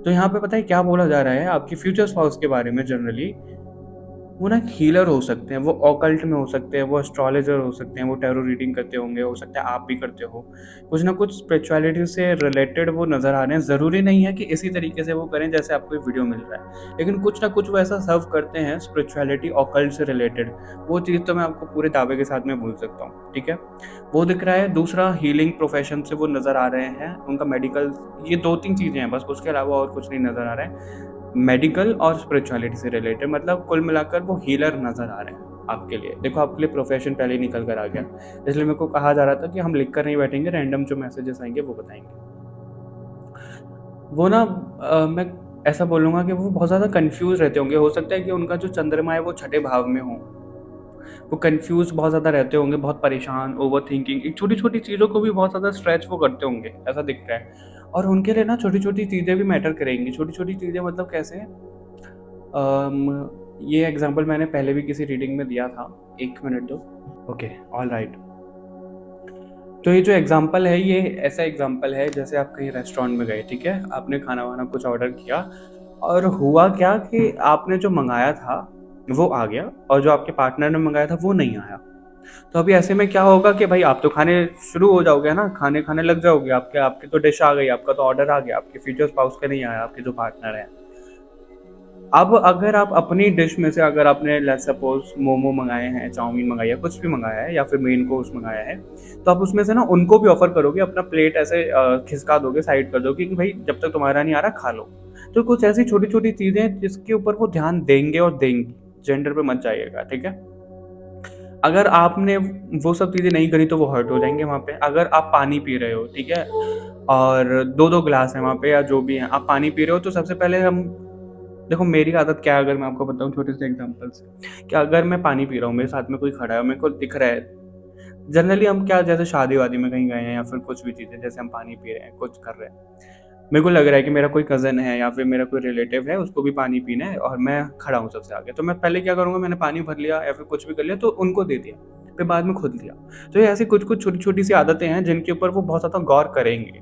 तो यहाँ पे पता है क्या बोला जा रहा है आपकी फ्यूचर स्पाउस के बारे में। जनरली वो ना हीलर हो सकते हैं, वो ऑकल्ट में हो सकते हैं, वो एस्ट्रोलॉजर हो सकते हैं, वो टैरो रीडिंग करते होंगे, हो सकता है आप भी करते हो। कुछ ना कुछ स्पिरिचुअलिटी से रिलेटेड वो नज़र आ रहे हैं। ज़रूरी नहीं है कि इसी तरीके से वो करें जैसे आपको ये वीडियो मिल रहा है, लेकिन कुछ ना कुछ वो ऐसा सर्व करते हैं स्पिरिचुअलिटी ऑकल्ट से रिलेटेड। वो चीज़ तो मैं आपको पूरे दावे के साथ में बोल सकता हूँ, ठीक है? वो दिख रहा है। दूसरा, हीलिंग प्रोफेशन से वो नज़र आ रहे हैं, उनका मेडिकल, ये 2-3 चीज़ें हैं बस, उसके अलावा और कुछ नहीं नज़र आ रहा है। मेडिकल और स्पिरिचुअलिटी से रिलेटेड, मतलब कुल मिलाकर वो हीलर नज़र आ रहे हैं आपके लिए। देखो, आपके लिए प्रोफेशन पहले ही निकल कर आ गया, इसलिए मेरे को कहा जा रहा था कि हम लिख कर नहीं बैठेंगे, रैंडम जो मैसेजेस आएंगे वो बताएंगे। वो ना मैं ऐसा बोलूँगा कि वो बहुत ज़्यादा कंफ्यूज रहते होंगे। हो सकता है कि उनका जो चंद्रमा है वो छठे भाव में हो। वो कंफ्यूज बहुत ज़्यादा रहते होंगे, बहुत परेशान, ओवर थिंकिंग, एक छोटी छोटी चीज़ों को भी बहुत ज़्यादा स्ट्रेच वो करते होंगे, ऐसा दिख रहा है। और उनके लिए ना छोटी छोटी चीज़ें भी मैटर करेंगी। छोटी छोटी चीज़ें मतलब कैसे? ये एग्जांपल मैंने पहले भी किसी रीडिंग में दिया था। 1 मिनट दो। Okay, all right. तो ये जो एग्जांपल है, ये ऐसा एग्जांपल है जैसे आप कहीं रेस्टोरेंट में गए, ठीक है? आपने खाना वाना कुछ ऑर्डर किया, और हुआ क्या कि आपने जो मंगाया था वो आ गया, और जो आपके पार्टनर ने मंगाया था वो नहीं आया। तो अभी ऐसे में क्या होगा कि भाई आप तो खाने शुरू हो जाओगे ना, खाने खाने लग जाओगे। आपके आपकी तो डिश आ गई, आपका तो ऑर्डर आ गया, आपके फ्यूचर स्पाउस का नहीं आया, आपके जो पार्टनर है। अब अगर आप अपनी डिश में से, अगर आपने लेट्स सपोज मोमो मंगाए हैं, चाउमीन मंगाई है, कुछ भी मंगाया है, या फिर मेन कोर्स मंगाया है, तो आप उसमें से ना उनको भी ऑफर करोगे, अपना प्लेट ऐसे खिसका दोगे, साइड कर दोगे कि भाई जब तक तुम्हारा नहीं आ रहा खा लो। तो कुछ ऐसी छोटी छोटी चीज़ें जिसके ऊपर वो ध्यान देंगे और देंगी। जेंडर पे मत जाइएगा, ठीक है? अगर आपने वो सब चीज़ें नहीं करी तो वो हर्ट हो जाएंगे वहाँ पे। अगर आप पानी पी रहे हो, ठीक है, और 2-2 ग्लास है वहाँ पे या जो भी है, आप पानी पी रहे हो, तो सबसे पहले हम देखो, मेरी आदत क्या है, अगर मैं आपको बताऊँ छोटे से एग्जांपल से, कि अगर मैं पानी पी रहा हूँ, मेरे साथ में कोई खड़ा है और मेरे को दिख रहा है, जनरली हम क्या, जैसे शादी-वादी में कहीं गए हैं या फिर कुछ भी चीज़ें, जैसे हम पानी पी रहे हैं, कुछ कर रहे हैं। मेरे को लग रहा है कि मेरा कोई कज़न है या फिर मेरा कोई रिलेटिव है, उसको भी पानी पीना है और मैं खड़ा हूँ सबसे आगे। तो मैं पहले क्या करूँगा, मैंने पानी भर लिया या फिर कुछ भी कर लिया तो उनको दे दिया, फिर बाद में खुद लिया। तो ये ऐसी कुछ-कुछ छोटी-छोटी सी आदतें हैं जिनके ऊपर वो बहुत ज़्यादा गौर करेंगे।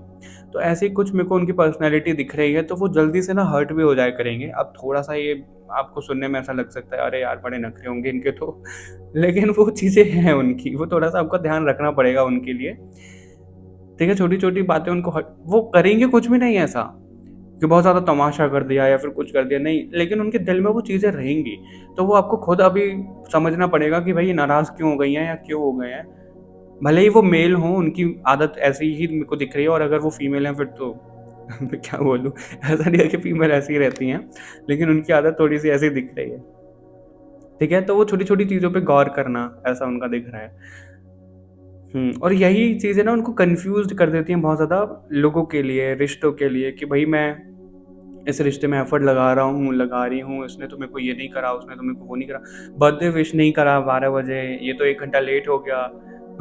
तो ऐसे ही कुछ मेरे को उनकी पर्सनैलिटी दिख रही है, तो वो जल्दी से ना हर्ट भी हो जाया करेंगे। अब थोड़ा-सा ये आपको सुनने में ऐसा लग सकता है, अरे यार बड़े नखरे होंगे इनके तो, लेकिन वो चीज़ें हैं उनकी, वो थोड़ा-सा आपको ध्यान रखना पड़ेगा उनके लिए। ठीक है, छोटी-छोटी बातें उनको वो करेंगे कुछ भी नहीं ऐसा, कि बहुत ज़्यादा तमाशा कर दिया या फिर कुछ कर दिया, नहीं, लेकिन उनके दिल में वो चीज़ें रहेंगी। तो वो आपको खुद अभी समझना पड़ेगा कि भाई ये नाराज़ क्यों हो गई हैं या क्यों हो गए हैं। भले ही वो मेल हों, उनकी आदत ऐसी ही मेरे को दिख रही है, और अगर वो फीमेल हैं फिर तो मैं क्या बोलूँ, ऐसा नहीं है कि फीमेल ऐसी ही रहती हैं, लेकिन उनकी आदत थोड़ी-सी ऐसी दिख रही है। ठीक है? तो वो छोटी-छोटी चीज़ों पे गौर करना, ऐसा उनका दिख रहा है। और यही चीज़ें ना उनको कन्फ्यूज़्ड कर देती हैं बहुत ज़्यादा लोगों के लिए, रिश्तों के लिए, कि भई मैं इस रिश्ते में एफ़र्ट लगा रहा हूँ, लगा रही हूँ, इसने तो मेरे को ये नहीं करा, उसने तो मेरे को वो नहीं करा, बर्थडे विश नहीं करा 12 बजे, ये तो 1 घंटा लेट हो गया।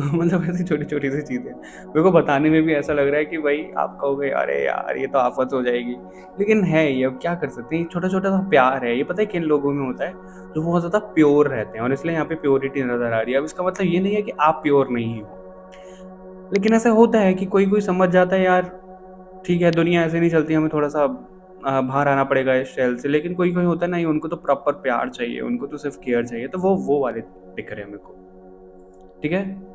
मतलब ऐसी छोटी-छोटी सी चीज़ें। मेरे को बताने में भी ऐसा लग रहा है कि भाई आप कहोगे अरे यार ये तो आफ़त हो जाएगी। लेकिन है ये, अब क्या कर सकते हैं, छोटा-छोटा सा प्यार है। ये पता है किन लोगों में होता है? जो बहुत ज़्यादा प्योर रहते हैं, और इसलिए यहाँ पे प्योरिटी नज़र आ रही है। अब इसका मतलब ये नहीं है कि आप प्योर नहीं हो। लेकिन ऐसा होता है कि कोई-कोई समझ जाता है, यार ठीक है, दुनिया ऐसे नहीं चलती, हमें थोड़ा-सा बाहर आना पड़ेगा इस शैल से। लेकिन कोई-कोई होता है नहीं, उनको तो प्रॉपर प्यार चाहिए, उनको तो सिर्फ़ केयर चाहिए, तो वो वाले दिख रहे हैं मेरे को, ठीक है?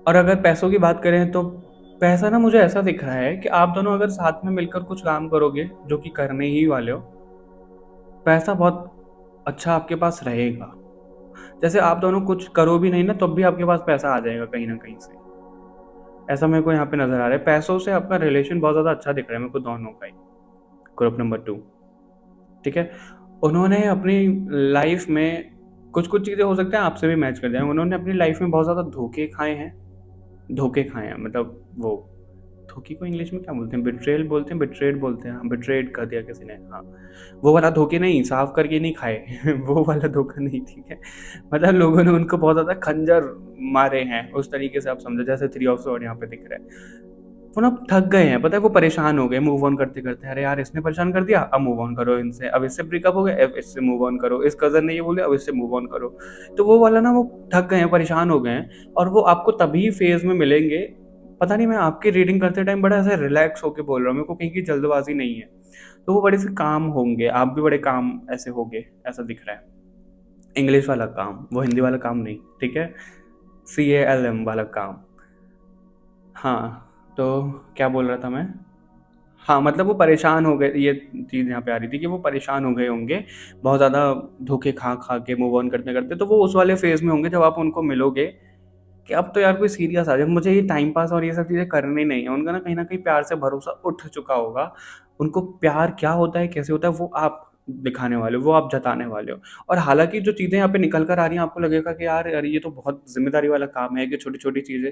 और अगर पैसों की बात करें तो पैसा ना मुझे ऐसा दिख रहा है कि आप दोनों अगर साथ में मिलकर कुछ काम करोगे, जो कि करने ही वाले हो, पैसा बहुत अच्छा आपके पास रहेगा। जैसे आप दोनों कुछ करो भी नहीं ना, तब भी आपके पास पैसा आ जाएगा कहीं न कहीं से। ऐसा मेरे को यहाँ पे नज़र आ रहा है। पैसों से आपका रिलेशन बहुत ज़्यादा अच्छा दिख रहा है मेरे को, दोनों का ही। ग्रुप नंबर 2, ठीक है? उन्होंने अपनी लाइफ़ में कुछ-कुछ चीज़ें हो सकता है आपसे भी मैच कर जाएँ। उन्होंने अपनी लाइफ़ में बहुत ज़्यादा धोखे खाए हैं, मतलब वो धोखे को इंग्लिश में क्या बोलते हैं? बिट्रेयल बोलते हैं, बिट्रेड बोलते हैं। हाँ, बिट्रेड कर दिया किसी ने, हाँ। वो वाला धोखे नहीं, साफ करके नहीं खाए वो वाला धोखा नहीं, ठीक है? मतलब लोगों ने उनको बहुत ज़्यादा खंजर मारे हैं, उस तरीके से आप समझो, जैसे थ्री ऑफ सॉर्ड यहाँ पे दिख रहा है। वो ना थक गए हैं, पता है, वो परेशान हो गए मूव ऑन करते-करते। अरे यार इसने परेशान कर दिया, अब मूव ऑन करो इनसे, अब इससे ब्रेकअप हो गया, अब इससे मूव ऑन करो, इस कज़न ने ये बोल दिया, अब इससे मूव ऑन करो। तो वो वाला ना, वो थक गए हैं, परेशान हो गए हैं, और वो आपको तभी फ़ेज़ में मिलेंगे। पता नहीं, मैं आपकी रीडिंग करते टाइम बड़ा ऐसे रिलैक्स होके बोल रहा हूँ, मेरे को कहीं की जल्दबाज़ी नहीं है। तो वो बड़े से काम होंगे, आप भी बड़े काम ऐसे होगे, ऐसा दिख रहा है। इंग्लिश वाला काम, वो हिंदी वाला काम नहीं, ठीक है, CALM वाला काम। हाँ, तो क्या बोल रहा था मैं? हाँ, मतलब वो परेशान हो गए, ये चीज़ यहाँ पे आ रही थी कि वो परेशान हो गए होंगे, बहुत ज़्यादा धोखे खा के मूव ऑन करते-करते, तो वो उस वाले फ़ेज़ में होंगे जब आप उनको मिलोगे कि अब तो यार कोई सीरियस आ जाए, मुझे ये टाइम पास और ये सब चीज़ें करनी नहीं है। उनका ना कहीं न कहीं प्यार से भरोसा उठ चुका होगा। उनको प्यार क्या होता है, कैसे होता है, वो आप दिखाने वाले हो, वो आप जताने वाले हो। और हालाँकि जो चीज़ें यहाँ पे निकल कर आ रही हैं, आपको लगेगा कि यार यार ये तो बहुत ज़िम्मेदारी वाला काम है कि छोटी-छोटी चीज़ें,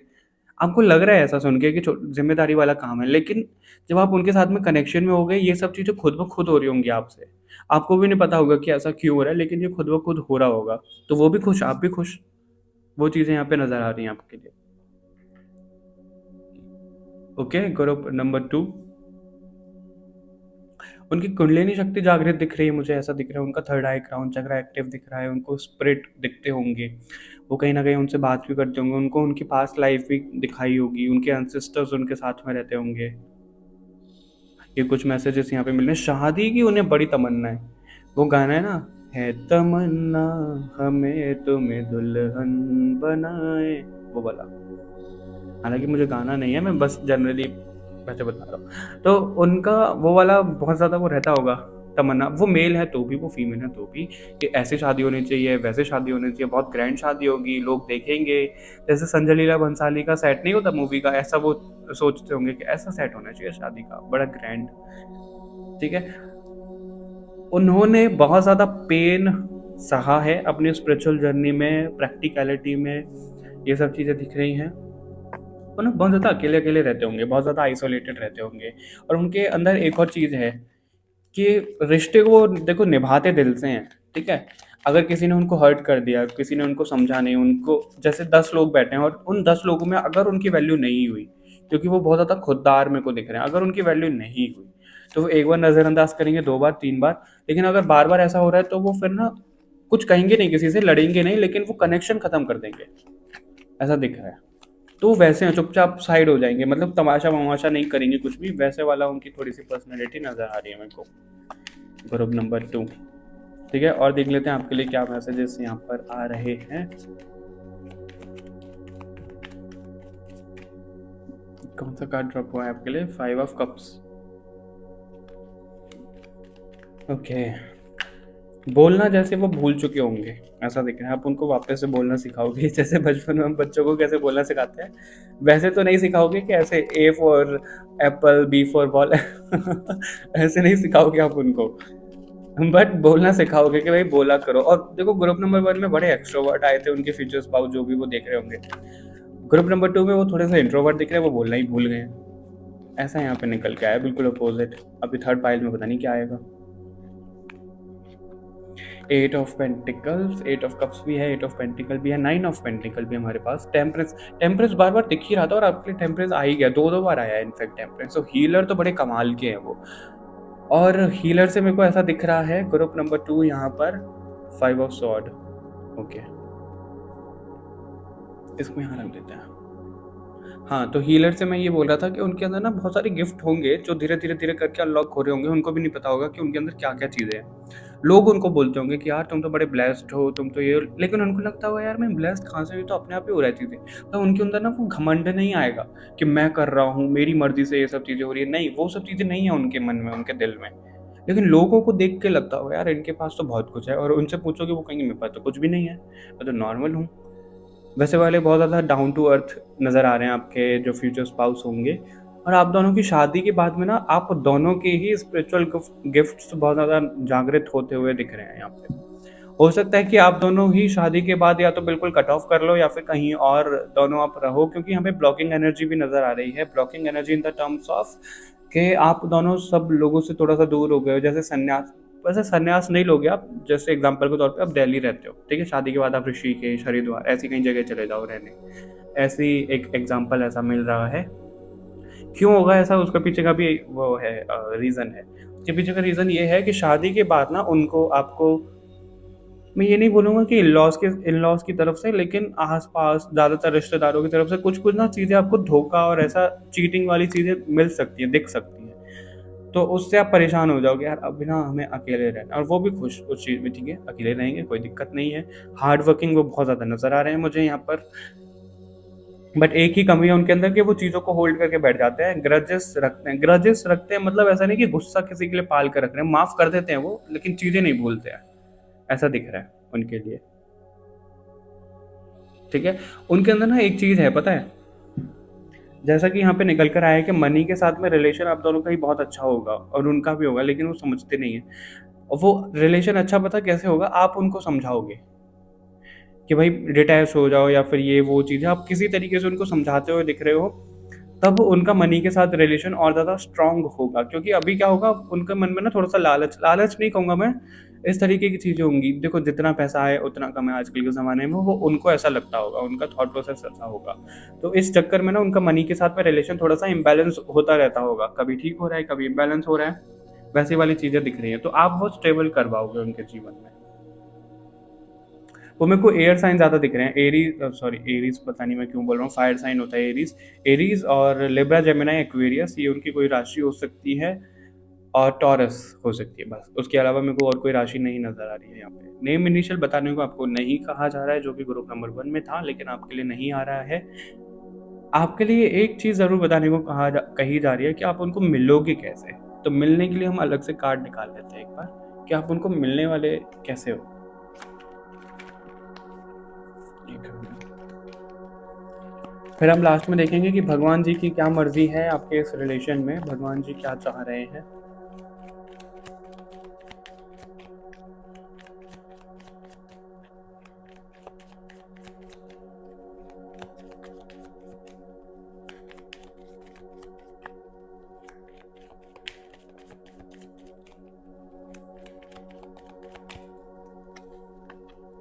आपको लग रहा है ऐसा सुन के कि ज़िम्मेदारी वाला काम है, लेकिन जब आप उनके साथ में कनेक्शन में हो गए, ये सब चीज़ें खुद ब खुद हो रही होंगी आपसे। आपको भी नहीं पता होगा कि ऐसा क्यों हो रहा है, लेकिन ये खुद ब खुद हो रहा होगा। तो वो भी खुश, आप भी खुश। वो चीज़ें यहाँ पे नज़र आ रही हैं आपके लिए। ओके, ग्रुप नंबर 2, उनकी कुंडलिनी शक्ति जागृत दिख रही है मुझे, ऐसा दिख रहा है। उनका थर्ड आई क्राउन चक्र एक्टिव दिख रहा है, उनको स्पिरिट दिखते होंगे, वो कहीं न कहीं उनसे बात भी करते होंगे, उनको उनकी पास्ट लाइफ भी दिखाई होगी, उनके एंसेस्टर्स उनके साथ में रहते होंगे। ये कुछ मैसेजेस यहाँ पे मिल रहे हैं। शादी की उन्हें बड़ी तमन्ना है। वो गाना है ना, है तमन्ना हमें तुम्हें दुल्हन बनाए, वो वाला। हालाँकि मुझे गाना नहीं है, मैं बस जनरली वैसे बता रहा हूँ। तो उनका वो वाला बहुत ज़्यादा वो रहता होगा तमन्ना, वो मेल है तो भी, वो फीमेल है तो भी, कि ऐसे शादी होनी चाहिए, वैसे शादी होनी चाहिए, बहुत ग्रैंड शादी होगी, लोग देखेंगे। जैसे संजय लीला भंसाली का सेट नहीं होता मूवी का, ऐसा वो सोचते होंगे कि ऐसा सेट होना चाहिए शादी का, बड़ा ग्रैंड, ठीक है। उन्होंने बहुत ज़्यादा पेन सहा है अपनी स्पिरिचुअल जर्नी में, प्रैक्टिकैलिटी में, ये सब चीज़ें दिख रही हैं। वो ना बहुत ज़्यादा अकेले-अकेले रहते होंगे, बहुत ज़्यादा आइसोलेटेड रहते होंगे। और उनके अंदर एक और चीज़ है कि रिश्ते को वो देखो निभाते दिल से हैं, ठीक है? अगर किसी ने उनको हर्ट कर दिया, किसी ने उनको समझा नहीं, उनको जैसे 10 लोग बैठे हैं और उन 10 लोगों में अगर उनकी वैल्यू नहीं हुई, क्योंकि वो बहुत ज़्यादा खुददार मेरे को दिख रहे हैं, अगर उनकी वैल्यू नहीं हुई, तो वो एक बार नज़रअंदाज करेंगे, 2 बार, 3 बार, लेकिन अगर बार-बार ऐसा हो रहा है तो वो फिर ना कुछ कहेंगे नहीं किसी से, लड़ेंगे नहीं, लेकिन वो कनेक्शन खत्म कर देंगे, ऐसा दिख रहा है। तो वो वैसे हैं, चुपचाप साइड हो जाएँगे, मतलब तमाशा-वमाशा नहीं करेंगे कुछ भी, वैसे वाला उनकी थोड़ी-सी पर्सनैलिटी नज़र आ रही है मेरे को। ग्रुप नंबर 2, ठीक है। और देख लेते हैं आपके लिए क्या मैसेजेस यहाँ पर आ रहे हैं। कौन सा कार्ड ड्रॉप हुआ है आपके लिए? 5 ऑफ कप्स। ओके, बोलना जैसे वो भूल चुके होंगे, ऐसा दिख रहा है। आप उनको वापस से बोलना सिखाओगे जैसे बचपन में हम बच्चों को कैसे बोलना सिखाते हैं, वैसे तो नहीं सिखाओगे कि ऐसे A for Apple, B for ball ऐसे नहीं सिखाओगे आप उनको, बट बोलना सिखाओगे कि भाई बोला करो। और देखो ग्रुप नंबर 1 में बड़े एक्सट्रोवर्ट आए थे, उनके फ्यूचर स्पाउस जो भी वो देख रहे होंगे। ग्रुप नंबर 2 में वो थोड़े से इंट्रोवर्ट दिख रहे हैं, वो बोलना ही भूल गए। ऐसा यहाँ पे निकल के आया, बिल्कुल अपोजिट। अभी थर्ड पाइल में पता नहीं क्या आएगा। 8 ऑफ पेंटिकल्स, 8 ऑफ कप्स भी है, 8 ऑफ पेंटिकल भी है, 9 ऑफ पेंटिकल भी हमारे पास। टेम्परेंस, टेम्परेंस बार बार दिख ही रहा था और आपके लिए टेम्परेंस आ ही गया, 2 बार आया इनफैक्ट टेम्परेंस। तो हीलर तो बड़े कमाल के हैं वो। और हीलर से मेरे को ऐसा दिख रहा है ग्रुप नंबर 2 यहाँ पर 5 ऑफ सॉर्ड। ओके, इसको यहाँ रख देते हैं। हाँ, तो हीलर से मैं ये बोल रहा था कि उनके अंदर ना बहुत सारे गिफ्ट होंगे जो धीरे-धीरे करके अनलॉक हो रहे होंगे, उनको भी नहीं पता होगा कि उनके अंदर क्या-क्या चीज़ें हैं। लोग उनको बोलते होंगे कि यार तुम तो बड़े ब्लेस्ड हो, तुम तो ये, लेकिन उनको लगता होगा यार मैं ब्लेस्ड कहाँ से हुई, तो अपने आप ही हो रही चीज़ें। तो उनके अंदर ना वो घमंड नहीं आएगा कि मैं कर रहा हूँ, मेरी मर्ज़ी से ये सब चीज़ें हो रही है, नहीं, वो सब चीज़ें नहीं है उनके मन में, उनके दिल में। लेकिन लोगों को देख के लगता होगा यार इनके पास तो बहुत कुछ है, और उनसे पूछोगे वो कहेंगे मेरे पास तो कुछ भी नहीं है, मैं तो नॉर्मल हूँ। वैसे वाले बहुत ज़्यादा डाउन टू अर्थ नज़र आ रहे हैं आपके जो फ्यूचर स्पाउस होंगे। और आप दोनों की शादी के बाद में ना आप दोनों के ही स्पिरिचुअल गिफ्ट्स बहुत ज़्यादा जागृत होते हुए दिख रहे हैं यहाँ पे। हो सकता है कि आप दोनों ही शादी के बाद या तो बिल्कुल कट ऑफ कर लो या फिर कहीं और दोनों आप रहो, क्योंकि यहाँ पे ब्लॉकिंग एनर्जी भी नज़र आ रही है। Blocking energy in the terms of कि आप दोनों सब लोगों से थोड़ा सा दूर हो गए हो, जैसे संन्यास। वैसे संन्यास नहीं लोगे आप, जैसे एग्जांपल के तौर पे आप दिल्ली रहते हो, ठीक है, शादी के बाद आप ऋषिकेश, हरिद्वार, ऐसी कई जगह चले जाओ रहने, ऐसी एक एग्जांपल ऐसा मिल रहा है। क्यों होगा ऐसा, उसके पीछे का भी वो है, रीज़न है। उसके पीछे का रीज़न ये है कि शादी के बाद ना उनको, आपको, मैं ये नहीं बोलूँगा कि इन-लॉज़ की तरफ से, लेकिन आस-पास ज़्यादातर रिश्तेदारों की तरफ से कुछ-कुछ ना चीज़ें आपको धोखा और ऐसा चीटिंग वाली चीज़ें मिल सकती हैं, दिख सकती हैं। तो उससे आप परेशान हो जाओगे, यार अभी ना हमें अकेले रहना है, और वो भी खुश उस चीज़ में, ठीक है, अकेले रहेंगे, कोई दिक्कत नहीं है। हार्ड वर्किंग वो बहुत ज़्यादा नज़र आ रहे हैं मुझे यहाँ पर। बट एक ही कमी है उनके अंदर कि वो चीज़ों को होल्ड करके बैठ जाते हैं, ग्रजेस रखते हैं, मतलब ऐसा नहीं कि गुस्सा किसी के लिए पाल कर रख रहे हैं, माफ़ कर देते हैं वो, लेकिन चीज़ें नहीं भूलते हैं, ऐसा दिख रहा है उनके लिए, ठीक है। उनके अंदर ना एक चीज़ है, पता है, जैसा कि यहाँ पे निकल कर आया है कि मनी के साथ में रिलेशन आप दोनों का ही बहुत अच्छा होगा और उनका भी होगा, लेकिन वो समझते नहीं है। और वो रिलेशन अच्छा पता कैसे होगा, आप उनको समझाओगे कि भाई डिटैच हो जाओ या फिर ये वो चीज़ें, आप किसी तरीके से उनको समझाते हुए दिख रहे हो, तब उनका मनी के साथ रिलेशन और ज़्यादा स्ट्रांग होगा। क्योंकि अभी क्या होगा, उनके मन में ना थोड़ा सा लालच, लालच नहीं कहूँगा मैं, इस तरीके की चीज़ें होंगी, देखो जितना पैसा आए उतना कम है आजकल के ज़माने में, वो उनको ऐसा लगता होगा, उनका थॉट प्रोसेस ऐसा होगा। तो इस चक्कर में ना उनका मनी के साथ में रिलेशन थोड़ा सा इम्बैलेंस होता रहता होगा, कभी ठीक हो रहा है, कभी इम्बैलेंस हो रहा है, वैसी वाली चीज़ें दिख रही हैं। तो आप वो स्टेबल करवाओगे उनके जीवन में। वो मेरे को एयर साइन ज़्यादा दिख रहे हैं, एरीज, पता नहीं मैं क्यों बोल रहा हूँ, फायर साइन होता है एरीज। एरीज और लिब्रा, जेमिनी, एक्वेरियस, ये उनकी कोई राशि हो सकती है, और टॉरस हो सकती है, बस उसके अलावा मेरे को और कोई राशि नहीं नज़र आ रही है यहाँ पे। नेम इनिशियल बताने को आपको नहीं कहा जा रहा है, जो कि ग्रुप नंबर 1 में था, लेकिन आपके लिए नहीं आ रहा है। आपके लिए एक चीज़ ज़रूर बताने को कही जा रही है कि आप उनको मिलोगे कैसे। तो मिलने के लिए हम अलग से कार्ड निकाल लेते हैं एक बार, कि आप उनको मिलने वाले कैसे हो। फिर हम लास्ट में देखेंगे कि भगवान जी की क्या मर्जी है आपके इस रिलेशन में, भगवान जी क्या चाह रहे हैं।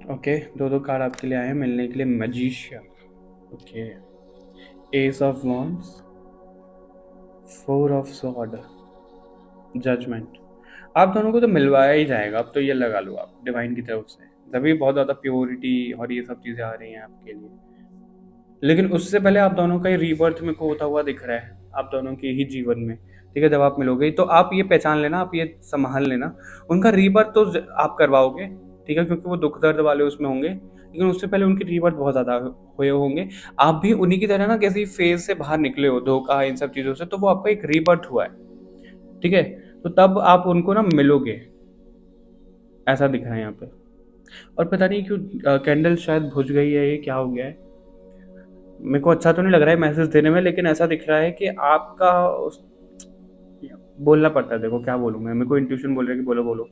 ओके, दो कार्ड आपके लिए आए हैं मिलने के लिए। Magician, okay, ace of wands, 4 of sword, judgement. आप दोनों को तो मिलवाया ही जाएगा, अब तो ये लगा लो आप डिवाइन की तरफ से, तभी बहुत ज़्यादा प्योरिटी और ये सब चीज़ें आ रही हैं आपके लिए। लेकिन उससे पहले आप दोनों का ही रीबर्थ में को होता हुआ दिख रहा है, आप दोनों के ही जीवन में, ठीक है। जब आप मिलोगे तो आप ये पहचान लेना, आप ये संभाल लेना, उनका रीबर्थ तो आप करवाओगे, ठीक है, क्योंकि वो दुख दर्द वाले उसमें होंगे, लेकिन उससे पहले उनकी रीबर्थ बहुत ज़्यादा हुए होंगे। आप भी उन्हीं की तरह ना किसी फेज से बाहर निकले हो, धोखा इन सब चीज़ों से, तो वो आपका एक रीबर्थ हुआ है, ठीक है। तो तब आप उनको ना मिलोगे, ऐसा दिख रहा है यहाँ पे। और पता नहीं क्यों कैंडल शायद बुझ गई है, ये क्या हो गया है, मेरे को अच्छा तो नहीं लग रहा है मैसेज देने में, लेकिन ऐसा दिख रहा है कि आपका बोलना पड़ता है, देखो क्या बोलूँ मैं, मेरे को इंट्यूशन बोल रहा है कि बोलो बोलो।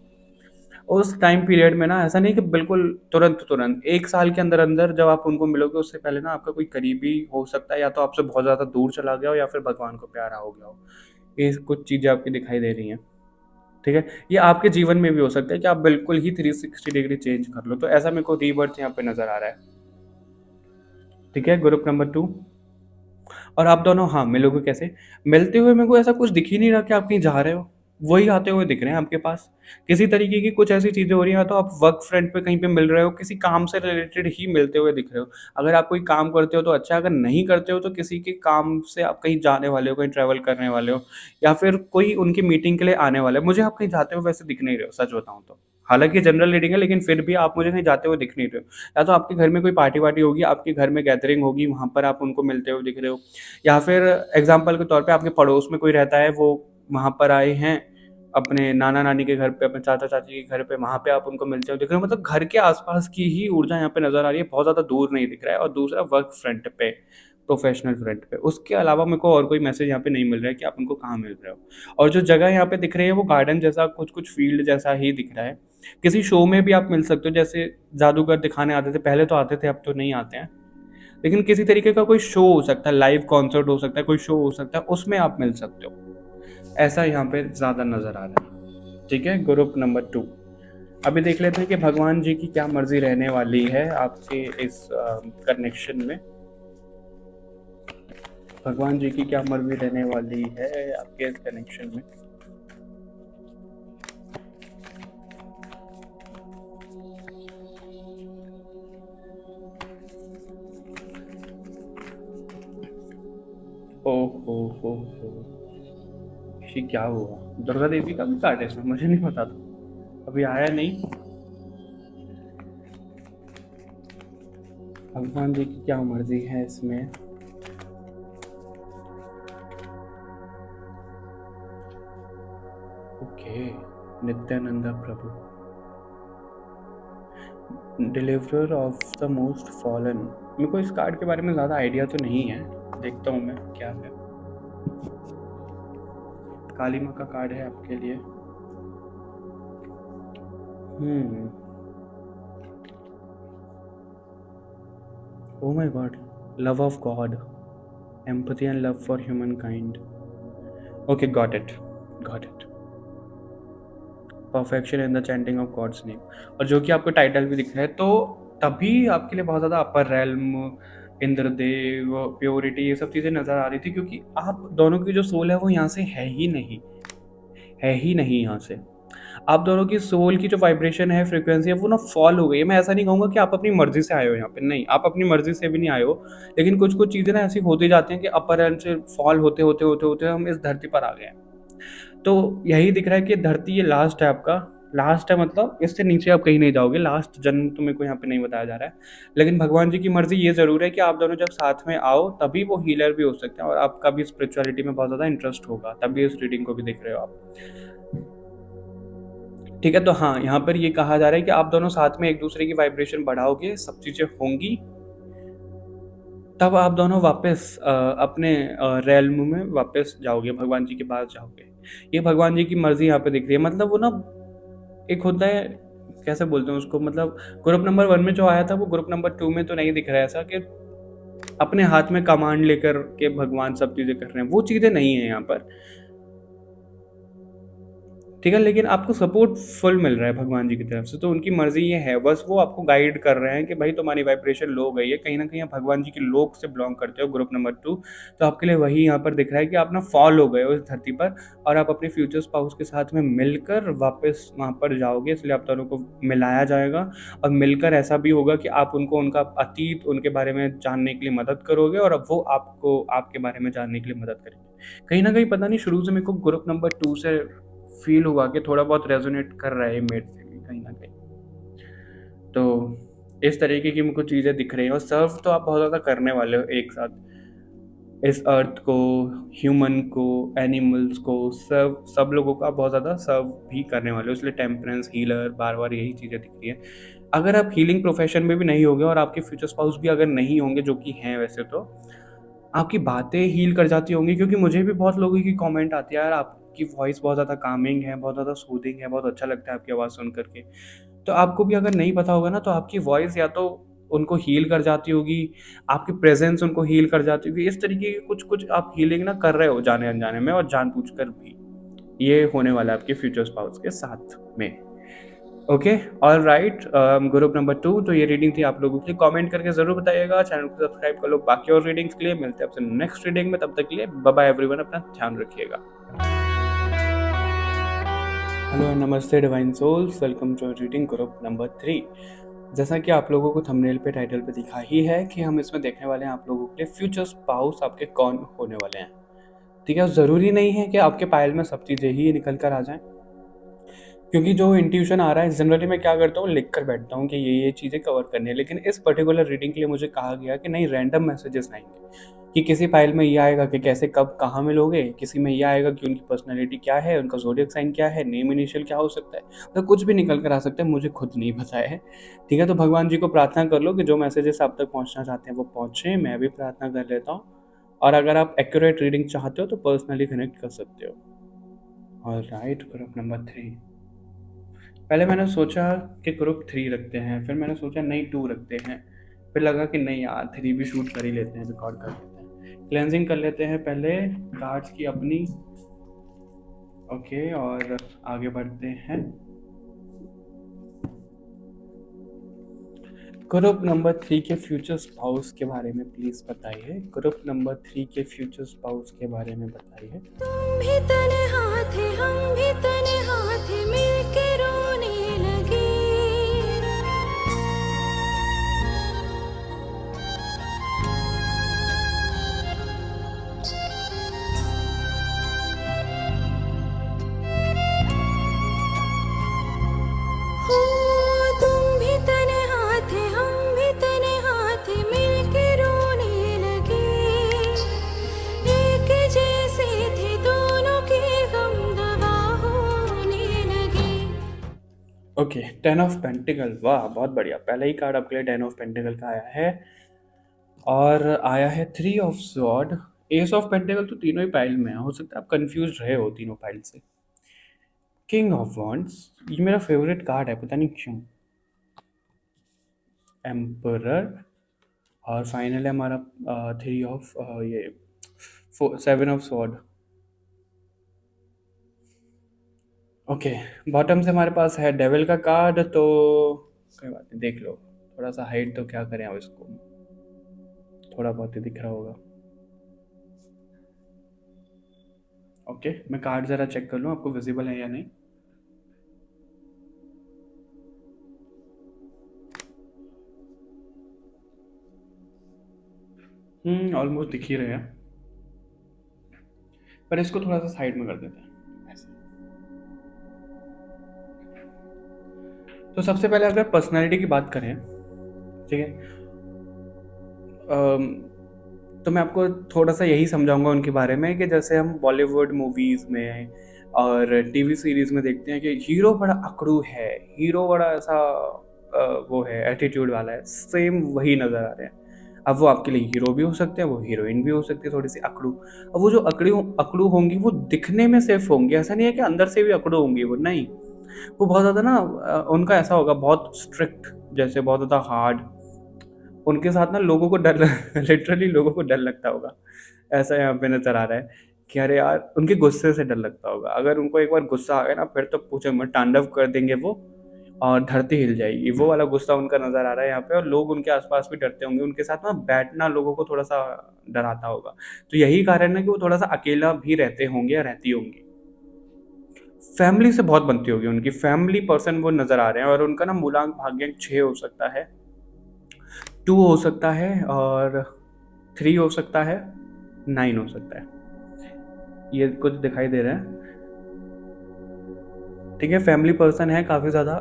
उस टाइम पीरियड में ना, ऐसा नहीं कि बिल्कुल तुरंत तुरंत, 1 साल के अंदर अंदर जब आप उनको मिलोगे, उससे पहले ना आपका कोई करीबी हो सकता है, या तो आपसे बहुत ज़्यादा दूर चला गया हो, या फिर भगवान को प्यारा हो गया हो। ये कुछ चीज़ें आपकी दिखाई दे रही हैं, ठीक है। ये आपके जीवन में भी हो सकता है कि आप बिल्कुल ही 360 डिग्री चेंज कर लो, तो ऐसा मेरे को रीबर्थ यहाँ पे नज़र आ रहा है, ठीक है, ग्रुप नंबर 2। और आप दोनों हाँ, मिलोगे कैसे? मिलते हुए मेरे को ऐसा कुछ दिख ही नहीं रहा कि आप कहीं जा रहे हो। वही आते हुए दिख रहे हैं आपके पास। किसी तरीके की कुछ ऐसी चीज़ें हो रही हैं, या तो आप वर्क फ्रंट पे कहीं पे मिल रहे हो, किसी काम से रिलेटेड ही मिलते हुए दिख रहे हो। अगर आप कोई काम करते हो तो अच्छा, अगर नहीं करते हो तो किसी के काम से आप कहीं जाने वाले हो, कहीं ट्रैवल करने वाले हो, या फिर कोई उनकी मीटिंग के लिए आने वाला है। मुझे आप कहीं जाते हुए वैसे दिख नहीं रहे हो, सच बताऊँ तो। हालाँकि जनरल रीडिंग है, लेकिन फिर भी आप मुझे कहीं जाते हुए दिख नहीं रहे हो। या तो आपके घर में कोई पार्टी-वार्टी होगी, आपके घर में गैदरिंग होगी, वहाँ पर आप उनको मिलते हुए दिख रहे हो। या फिर एग्ज़ाम्पल के तौर पे आपके पड़ोस में कोई रहता है, वो वहाँ पर आए हैं अपने नाना-नानी के घर पे, अपने चाचा-चाची के घर पे, वहाँ पे आप उनको मिलते हुए दिख रहे हो। मतलब घर के आस-पास की ही ऊर्जा यहाँ पे नज़र आ रही है, बहुत ज़्यादा दूर नहीं दिख रहा है। और दूसरा वर्क फ्रंट पे, प्रोफ़ेशनल फ्रंट पे। उसके अलावा मेरे को और कोई मैसेज यहाँ पे नहीं मिल रहा है कि आप उनको कहाँ मिल रहे हो। और जो जगह यहाँ पे दिख रही है, वो गार्डन जैसा, कुछ-कुछ फ़ील्ड जैसा ही दिख रहा है। किसी शो में भी आप मिल सकते हो, जैसे जादूगर दिखाने आते थे, पहले तो आते थे, अब तो नहीं आते हैं। लेकिन किसी तरीके का कोई शो हो सकता है, लाइव कॉन्सर्ट हो सकता है, कोई शो हो सकता है, उसमें आप मिल सकते हो। ऐसा यहाँ पे ज़्यादा नज़र आ रहा है, ठीक है, ग्रुप नंबर 2। अभी देख लेते हैं कि भगवान जी की क्या मर्ज़ी रहने वाली है आपके इस कनेक्शन में। भगवान जी की क्या मर्ज़ी रहने वाली है आपके इस कनेक्शन में। ओह हो, ये क्या हुआ? दुर्गा देवी का भी कार्ड है इसमें, मुझे नहीं पता था, अभी आया नहीं। भगवान जी की क्या मर्जी है इसमें। Okay, Nityanand Prabhu, deliverer of the most fallen. मेरे को इस कार्ड के बारे में ज़्यादा आइडिया तो नहीं है, देखता हूँ मैं क्या है। काली माँ का कार्ड है आपके लिए। Oh my God, love of God, empathy and love for humankind. Okay, got it, got it. Perfection in the chanting of God's name, और जो कि आपको टाइटल भी दिख रहा है, तो तभी आपके लिए बहुत ज़्यादा अपर रेल्म, इंद्रदेव, प्योरिटी, ये सब चीज़ें नज़र आ रही थी, क्योंकि आप दोनों की जो सोल है वो यहाँ से है ही नहीं, है ही नहीं यहाँ से। आप दोनों की सोल की जो वाइब्रेशन है, फ्रिक्वेंसी है, वो ना फॉल हो गई है। मैं ऐसा नहीं कहूँगा कि आप अपनी मर्जी से आए हो यहाँ पे, नहीं, आप अपनी मर्जी से भी नहीं आए हो, लेकिन कुछ कुछ चीज़ें ना ऐसी होती जाती हैं कि अपर एंड से फॉल होते होते होते होते हम इस धरती पर आ गए हैं। तो यही दिख रहा है कि धरती ये लास्ट है आपका, लास्ट है, मतलब इससे नीचे आप कहीं नहीं जाओगे, लास्ट जन्म तो मेरे को यहाँ पे नहीं बताया जा रहा है। लेकिन भगवान जी की मर्जी ये ज़रूर है कि आप दोनों जब साथ में आओ तभी वो हीलर भी हो सकते हैं, और आपका भी स्पिरिचुअलिटी में बहुत ज़्यादा इंटरेस्ट होगा, तभी इस रीडिंग को भी देख रहे हो आप। ठीक है, तो हाँ, यहाँ पर ये कहा जा रहा है कि आप दोनों साथ में एक दूसरे की वाइब्रेशन बढ़ाओगे, सब चीज़ें होंगी, तब आप दोनों वापस अपने रेल्म में वापस जाओगे, भगवान जी के पास जाओगे। ये भगवान जी की मर्जी यहाँ पे दिख रही है। मतलब वो ना एक होता है, कैसे बोलते हैं उसको, मतलब ग्रुप नंबर 1 में जो आया था वो ग्रुप नंबर 2 में तो नहीं दिख रहा है ऐसा कि अपने हाथ में कमांड लेकर के भगवान सब चीज़ें कर रहे हैं, वो चीज़ें नहीं है यहाँ पर। ठीक है, लेकिन आपको सपोर्ट फुल मिल रहा है भगवान जी की तरफ से, तो उनकी मर्जी ये है, बस वो आपको गाइड कर रहे हैं कि भाई तुम्हारी वाइब्रेशन लो गई है, कहीं ना कहीं आप भगवान जी के लोक से बिलोंग करते हो, ग्रुप नंबर 2। तो आपके लिए वही यहाँ पर दिख रहा है कि आप ना फॉल हो गए हो इस धरती पर, और आप अपने फ्यूचर स्पाउस के साथ में मिलकर वापस वहाँ पर जाओगे, इसलिए आप दोनों को मिलाया जाएगा। और मिलकर ऐसा भी होगा कि आप उनको उनका अतीत, उनके बारे में जानने के लिए मदद करोगे, और अब वो आपको आपके बारे में जानने के लिए मदद करेंगे। कहीं ना कहीं पता नहीं, शुरू से मेरे को ग्रुप नंबर 2 से फील हुआ कि थोड़ा बहुत रेजोनेट कर रहा है मेरे से भी कहीं ना कहीं। तो इस तरीके की मुझको चीज़ें दिख रही हैं, और सर्व तो आप बहुत ज़्यादा करने वाले हो एक साथ, इस अर्थ को, ह्यूमन को, एनिमल्स को, सब लोगों को आप बहुत ज़्यादा सर्व भी करने वाले हो, इसलिए टेम्परेंस, हीलर, बार बार यही चीज़ें दिख रही है। अगर आप हीलिंग प्रोफेशन में भी नहीं होगे, और आपके फ्यूचर स्पाउस भी अगर नहीं होंगे, जो कि हैं वैसे, तो आपकी बातें हील कर जाती होंगी, क्योंकि मुझे भी बहुत लोगों की कमेंट आती है, यार आपकी वॉइस बहुत ज़्यादा कामिंग है, बहुत ज़्यादा सूदिंग है, बहुत अच्छा लगता है आपकी आवाज़ सुन करके। तो आपको भी अगर नहीं पता होगा ना, तो आपकी वॉइस या तो उनको हील कर जाती होगी, आपकी प्रेजेंस उनको हील कर जाती होगी, इस तरीके की कुछ कुछ आप हीलिंग ना कर रहे हो जाने अनजाने में, और जानबूझकर भी। ये होने वाला है आपके फ्यूचर स्पाउस के साथ में। Okay, all right, group number 2, तो ये रीडिंग थी आप लोगों के लिए। कमेंट करके ज़रूर बताइएगा, चैनल को सब्सक्राइब कर लो बाकी और रीडिंग्स के लिए। मिलते हैं आपसे नेक्स्ट रीडिंग में, तब तक के लिए बाय बाय एवरीवन, अपना ध्यान रखिएगा। हेलो, नमस्ते divine souls, welcome to reading group number 3। जैसा कि आप लोगों को थंबनेल पे, टाइटल पे दिखा ही है कि हम इसमें देखने वाले हैं आप लोगों के लिए फ्यूचर स्पाउस आपके कौन होने वाले हैं। ठीक है, ज़रूरी नहीं है कि आपके पायल में सब चीज़ें ही निकल कर आ जाएं, क्योंकि जो इंट्यूशन आ रहा है, जनरली मैं क्या करता हूँ, लिख कर बैठता हूँ कि ये चीज़ें कवर करनी है। लेकिन इस पर्टिकुलर रीडिंग के लिए मुझे कहा गया कि नहीं, रैंडम मैसेजेस आएंगे, कि किसी फाइल में ये आएगा कि कैसे कब कहाँ मिलोगे, किसी में ये आएगा कि उनकी पर्सनैलिटी क्या है, उनका ज़ोडिएक साइन क्या है, नेम इनिशियल क्या हो सकता है, तो कुछ भी निकल कर आ सकता है, मुझे खुद नहीं पता है। ठीक है, तो भगवान जी को प्रार्थना कर लो कि जो मैसेजेस आप तक पहुँचना चाहते हैं वो पहुँचें। मैं भी प्रार्थना कर लेता हूँ, और अगर आप एक्यूरेट रीडिंग चाहते हो तो पर्सनली कनेक्ट कर सकते हो। और राइट, ग्रुप नंबर 3। पहले मैंने सोचा कि ग्रुप 3 रखते हैं, फिर मैंने सोचा नहीं 2 रखते हैं, फिर लगा कि नहीं यार 3 भी शूट कर ही लेते हैं, रिकॉर्ड कर लेते हैं। क्लेंजिंग कर लेते हैं पहले कार्ड्स की अपनी। ओके, और आगे बढ़ते हैं। ग्रुप नंबर 3 के फ्यूचर स्पाउस के बारे में प्लीज़ बताइए। ग्रुप नंबर 3 के फ्यूचर स्पाउस के बारे में बताइए। तुम भी तन्हा थे हम भी तन्हा थे मिलके रोने लगे। ओके, 10 ऑफ पेंटिकल, वाह बहुत बढ़िया। पहला ही कार्ड आपके लिए 10 ऑफ पेंटिकल का आया है। और आया है 3 of sword. S of pentacle तो तीनों ही पाइल में है, हो सकता है आप कंफ्यूज रहे हो तीनों पाइल से। किंग ऑफ वॉन्ड्स, ये मेरा फेवरेट कार्ड है, पता नहीं क्यों। एम्परर। और फाइनल है हमारा 3 ऑफ ये 7 ऑफ स्वॉर्ड। ओके, बॉटम से हमारे पास है डेविल का कार्ड, तो कोई बात नहीं, देख लो। थोड़ा सा हाइट तो क्या करें अब इसको, थोड़ा बहुत ही दिख रहा होगा। ओके, मैं कार्ड ज़रा चेक कर लूँ आपको विजिबल है या नहीं। ऑलमोस्ट दिख ही रहे हैं, पर इसको थोड़ा सा साइड में कर देते हैं ऐसे। तो सबसे पहले अगर पर्सनालिटी की बात करें, ठीक है, तो मैं आपको थोड़ा सा यही समझाऊंगा उनके बारे में कि जैसे हम बॉलीवुड मूवीज़ में और टीवी सीरीज़ में देखते हैं कि हीरो बड़ा अकड़ू है, हीरो बड़ा ऐसा वो है, एटीट्यूड वाला है, सेम वही नज़र आ रहे हैं। अब वो आपके लिए हीरो भी हो सकते हैं, वो हीरोइन भी हो सकती है थोड़ी सी अकड़ू। अब वो जो अकड़ू अकड़ू होंगी वो दिखने में सिर्फ होंगी, ऐसा नहीं है कि अंदर से भी अकड़ू होंगी वो, नहीं। वो बहुत ज़्यादा ना उनका ऐसा होगा, बहुत स्ट्रिक्ट, जैसे बहुत ज़्यादा हार्ड। उनके साथ ना लोगों को डर लिटरली लोगों को डर लगता होगा, ऐसा यहाँ पे नज़र आ रहा है कि अरे यार, उनके गुस्से से डर लगता होगा। अगर उनको एक बार गुस्सा आ गया ना, फिर तो पूछो मत, तांडव कर देंगे वो और धरती हिल जाएगी। वो वाला गुस्सा उनका नज़र आ रहा है यहाँ पे, और लोग उनके आसपास भी डरते होंगे। उनके साथ ना बैठना लोगों को थोड़ा सा डराता होगा। तो यही कारण है कि वो थोड़ा सा अकेला भी रहते होंगे या रहती होंगी। फैमिली से बहुत बनती होगी उनकी, फैमिली पर्सन वो नज़र आ रहे हैं। और उनका ना मूलांक भाग्यांक 6 हो सकता है, 2 हो सकता है, और 3 हो सकता है, 9 हो सकता है, ये कुछ दिखाई दे रहा है। ठीक है, फैमिली पर्सन है काफ़ी ज़्यादा।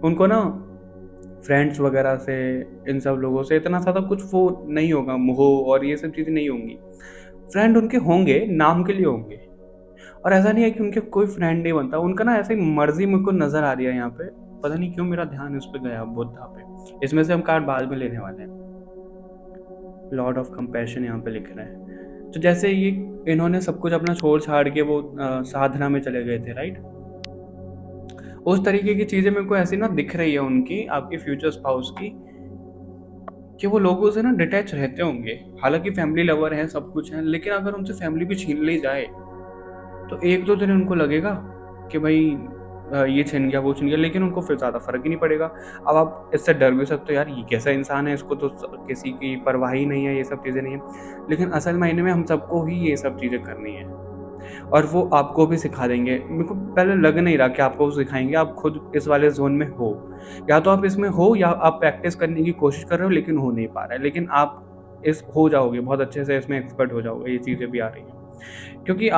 उनको ना फ्रेंड्स वगैरह से, इन सब लोगों से इतना ज़्यादा कुछ वो नहीं होगा, मोह और ये सब चीज़ें नहीं होंगी। फ्रेंड उनके होंगे, नाम के लिए होंगे। और ऐसा नहीं है कि उनके कोई फ्रेंड नहीं बनता, उनका ना ऐसे ही मर्जी मेरे को नज़र आ रही है यहाँ पे। पता नहीं क्यों मेरा ध्यान इस पे गया, बुद्धा पे। इसमें से हम कार्ड बाद में लेने वाले हैं। लॉर्ड ऑफ कंपैशन यहाँ पे लिख रहे हैं। तो जैसे ये इन्होंने सब कुछ अपना छोड़ छाड़ के वो साधना में चले गए थे, राइट। उस तरीके की चीज़ें मेरे को ऐसी ना दिख रही है उनकी, आपके फ्यूचर स्पाउस की, कि वो लोगों से ना डिटैच रहते होंगे। हालांकि फैमिली लवर हैं, सब कुछ है, लेकिन अगर उनसे फैमिली भी छीन ली जाए तो 1-2 दिन उनको लगेगा कि भाई ये छिन गया, वो छिन गया, लेकिन उनको फिर ज़्यादा फ़र्क ही नहीं पड़ेगा। अब आप इससे डर भी सकते हो, यार ये कैसा इंसान है, इसको तो किसी की परवाह ही नहीं है, ये सब चीज़ें नहीं है। लेकिन असल मायने में हम सबको ही ये सब चीज़ें करनी है, और वो आपको भी सिखा देंगे। मेरे को पहले लग नहीं रहा कि आपको वो सिखाएंगे, आप खुद इस वाले जोन में हो। या तो आप इसमें हो, या आप प्रैक्टिस करने की कोशिश कर रहे हो लेकिन हो नहीं पा रहा है। लेकिन आप इस हो जाओगे बहुत अच्छे से, इसमें एक्सपर्ट हो जाओगे, ये चीज़ें भी आ रही हैं। क्योंकि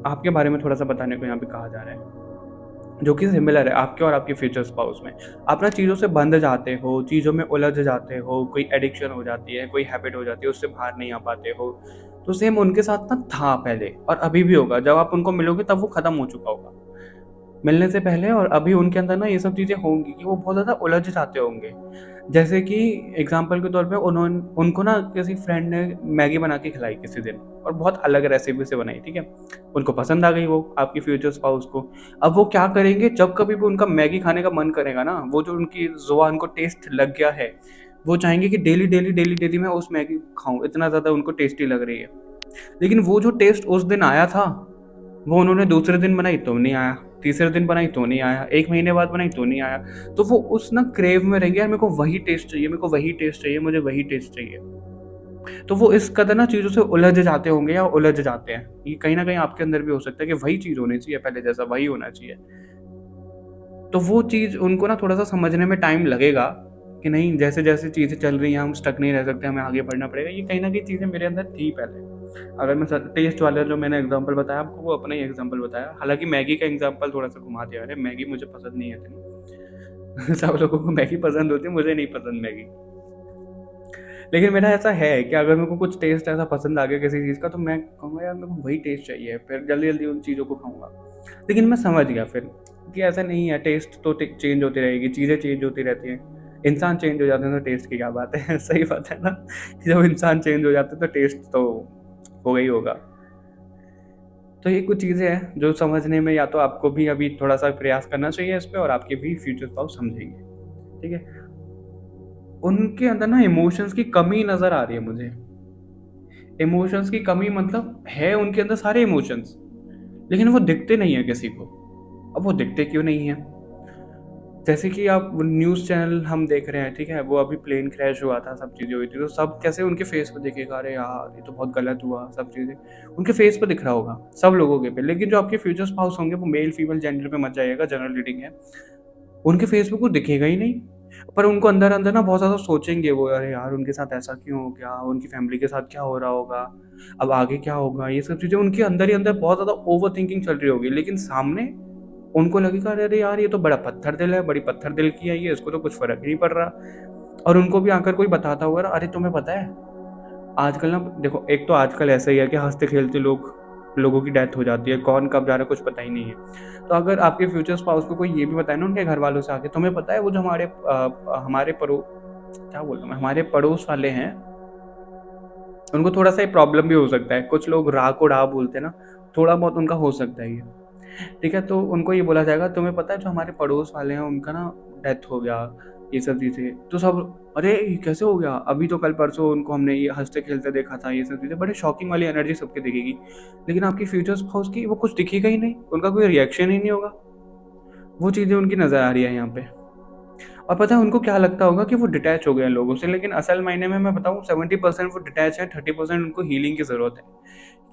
आपके बारे में थोड़ा सा बताने को यहाँ पे कहा जा रहा है, जो कि सिमिलर है आपके और आपके फ्यूचर स्पाउस में। आप ना चीज़ों से बंध जाते हो, चीज़ों में उलझ जाते हो, कोई एडिक्शन हो जाती है, कोई हैबिट हो जाती है, उससे बाहर नहीं आ पाते हो। तो सेम उनके साथ ना था पहले, और अभी भी होगा। जब आप उनको मिलोगे तब वो ख़त्म हो चुका होगा, मिलने से पहले और अभी उनके अंदर ना ये सब चीज़ें होंगी कि वो बहुत ज़्यादा उलझ जाते होंगे। जैसे कि एग्ज़ाम्पल के तौर पे उनको ना किसी फ्रेंड ने मैगी बना के खिलाई किसी दिन, और बहुत अलग रेसिपी से बनाई, ठीक है? उनको पसंद आ गई वो, आपकी फ्यूचर स्पाउस को। अब वो क्या करेंगे, जब कभी भी उनका मैगी खाने का मन करेगा ना, वो जो उनकी ज़ुबान को टेस्ट लग गया है, वो चाहेंगे कि डेली, डेली, डेली, डेली मैं उस मैगी खाऊँ, इतना ज़्यादा उनको टेस्टी लग रही है। लेकिन वो जो टेस्ट उस दिन आया था, वो उन्होंने दूसरे दिन बनाई तो नहीं आया, तीसरे दिन बनाई तो नहीं आया, 1 महीने बाद बनाई तो नहीं आया। तो वो उस ना क्रेव में रहेंगे, यार मेरे को वही टेस्ट चाहिए, मेरे को वही टेस्ट चाहिए, मुझे वही टेस्ट चाहिए। तो वो इस कदर ना चीज़ों से उलझ जाते होंगे या उलझ जाते हैं। ये कहीं न कहीं आपके अंदर भी हो सकता है कि वही चीज़ होनी चाहिए पहले जैसा, वही होना चाहिए। तो वो चीज़ उनको ना थोड़ा-सा समझने में टाइम लगेगा कि नहीं, जैसे-जैसे चीज़ें चल रही हैं हम स्टक नहीं रह सकते, हमें आगे बढ़ना पड़ेगा। ये कहीं न कहीं चीज़ें मेरे अंदर थी पहले। अगर मैं टेस्ट वाला जो मैंने एग्ज़ाम्पल बताया आपको, वो अपना ही एग्ज़ाम्पल बताया। हालाँकि मैगी का एग्ज़ाम्पल थोड़ा-सा घुमा दिया मैंने, मैगी मुझे पसंद नहीं है इतनी। सब लोगों को मैगी पसंद होती है, मुझे नहीं पसंद मैगी। लेकिन मेरा ऐसा है कि अगर मेरे को कुछ टेस्ट ऐसा पसंद आ गया किसी चीज़ का, तो मैं कहूँगा यार मेरे को वही टेस्ट चाहिए, फिर जल्दी-जल्दी उन चीज़ों को खाऊँगा। लेकिन मैं समझ गया फिर कि ऐसा नहीं है, टेस्ट तो चेंज होती रहेगी, चीज़ें चेंज होती रहती हैं। इंसान चेंज हो जाते हैं तो टेस्ट की क्या बात है सही बात है ना कि जब इंसान चेंज हो जाते हैं तो टेस्ट तो होगा ही होगा। तो ये कुछ चीज़ें हैं जो समझने में या तो आपको भी अभी थोड़ा-सा प्रयास करना चाहिए इस पे, और आपके भी फ्यूचर स्पाउस समझेंगे, ठीक है? उनके अंदर ना इमोशंस की कमी नज़र आ रही है मुझे। इमोशंस की कमी मतलब है उनके अंदर सारे इमोशंस, लेकिन वो दिखते नहीं है किसी को। अब वो दिखते क्यों नहीं है? जैसे कि आप वो न्यूज़ चैनल हम देख रहे हैं, ठीक है? वो अभी प्लेन क्रैश हुआ था, सब चीज़ें हुई थी, तो सब कैसे उनके फेस पे दिखेगा, अरे यार ये तो बहुत गलत हुआ, सब चीज़ें उनके फेस पे दिख रहा होगा, सब लोगों के पे। लेकिन जो आपके फ्यूचर स्पाउस होंगे वो मेल फीमेल जेंडर पे मत जाइएगा, जनरल रीडिंग है। उनके फेस पे कुछ दिखेगा ही नहीं, पर उनको अंदर-अंदर ना बहुत ज़्यादा सोचेंगे वो, अरे यार उनके साथ ऐसा क्यों हो गया? उनकी फैमिली के साथ क्या हो रहा होगा? अब आगे क्या होगा? ये सब चीज़ें उनके अंदर ही अंदर बहुत ज़्यादा ओवरथिंकिंग चल रही होगी, लेकिन सामने उनको लगेगा अरे यार ये तो बड़ा पत्थर दिल है, बड़ी पत्थर दिल की है ये, इसको तो कुछ फ़र्क ही नहीं पड़ रहा। और उनको भी आकर कोई बताता होगा, अरे तुम्हें पता है आजकल ना देखो, एक तो आजकल ऐसा ही है कि हँसते-खेलते लोगों की डेथ हो जाती है, कौन कब जा रहा है कुछ पता ही नहीं है। तो अगर आपके फ्यूचर स्पाउस को कोई ये भी बताए ना उनके घरवालों से आके, तुम्हें पता है वो जो हमारे क्या बोल रहा हूँ मैं, हमारे पड़ोस वाले हैं, उनको थोड़ा-सा ये प्रॉब्लम भी हो सकता है। कुछ लोग रा को डा बोलते हैं ना, थोड़ा बहुत उनका हो सकता है ये। ठीक है? तो उनको ये बोला जाएगा, तुम्हें पता है जो हमारे पड़ोस वाले हैं उनका ना डेथ हो गया, ये सब चीज़ें। तो सब अरे! ये कैसे हो गया? अभी तो कल-परसों उनको हमने ये हँसते-खेलते देखा था, ये सब चीज़ें। बड़े शॉकिंग वाली एनर्जी सबकी दिखेगी। लेकिन आपकी फ्यूचर स्पाउस की वो कुछ दिखेगा ही नहीं, उनका कोई रिएक्शन ही नहीं होगा। वो चीज़ें उनकी नज़र आ रही है यहाँ पे। और पता है उनको क्या लगता होगा कि वो डिटैच हो गए हैं लोगों से, लेकिन असल मायने में मैं बताऊँ 70% वो डिटैच है, 30% उनको हीलिंग की ज़रूरत है।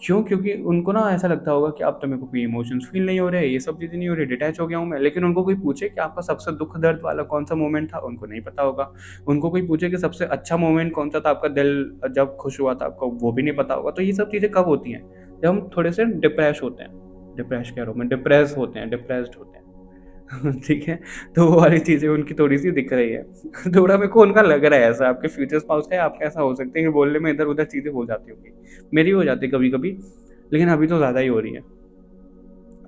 क्यों? क्योंकि उनको ना ऐसा लगता होगा कि अब तो मेरे को कोई इमोशंस फ़ील नहीं हो रहे, ये सब चीज़ें नहीं हो रही, डिटैच हो गया हूँ मैं। लेकिन उनको कोई पूछे कि आपका सबसे दुःख दर्द वाला कौन-सा मोमेंट था? उनको नहीं पता होगा। उनको कोई पूछे कि सबसे अच्छा मोमेंट कौन-सा था, आपका दिल जब खुश हुआ था आपका, वो भी नहीं पता होगा। तो ये सब चीज़ें कब होती हैं? जब हम थोड़े से डिप्रेश होते हैं। डिप्रेश कह रहा हूँ मैं, डिप्रेस होते हैं, डिप्रेस्ड होते हैं। ठीक है? तो वो वाली चीज़ें उनकी थोड़ी-सी दिख रही है। थोड़ा मेरे को उनका लग रहा है ऐसा, आपके फ्यूचर स्पाउस का, आपका ऐसा हो सकता है कि बोलने में इधर-उधर चीज़ें हो जाती होंगी। मेरी भी हो जाती है कभी-कभी, लेकिन अभी तो ज़्यादा ही हो रही है।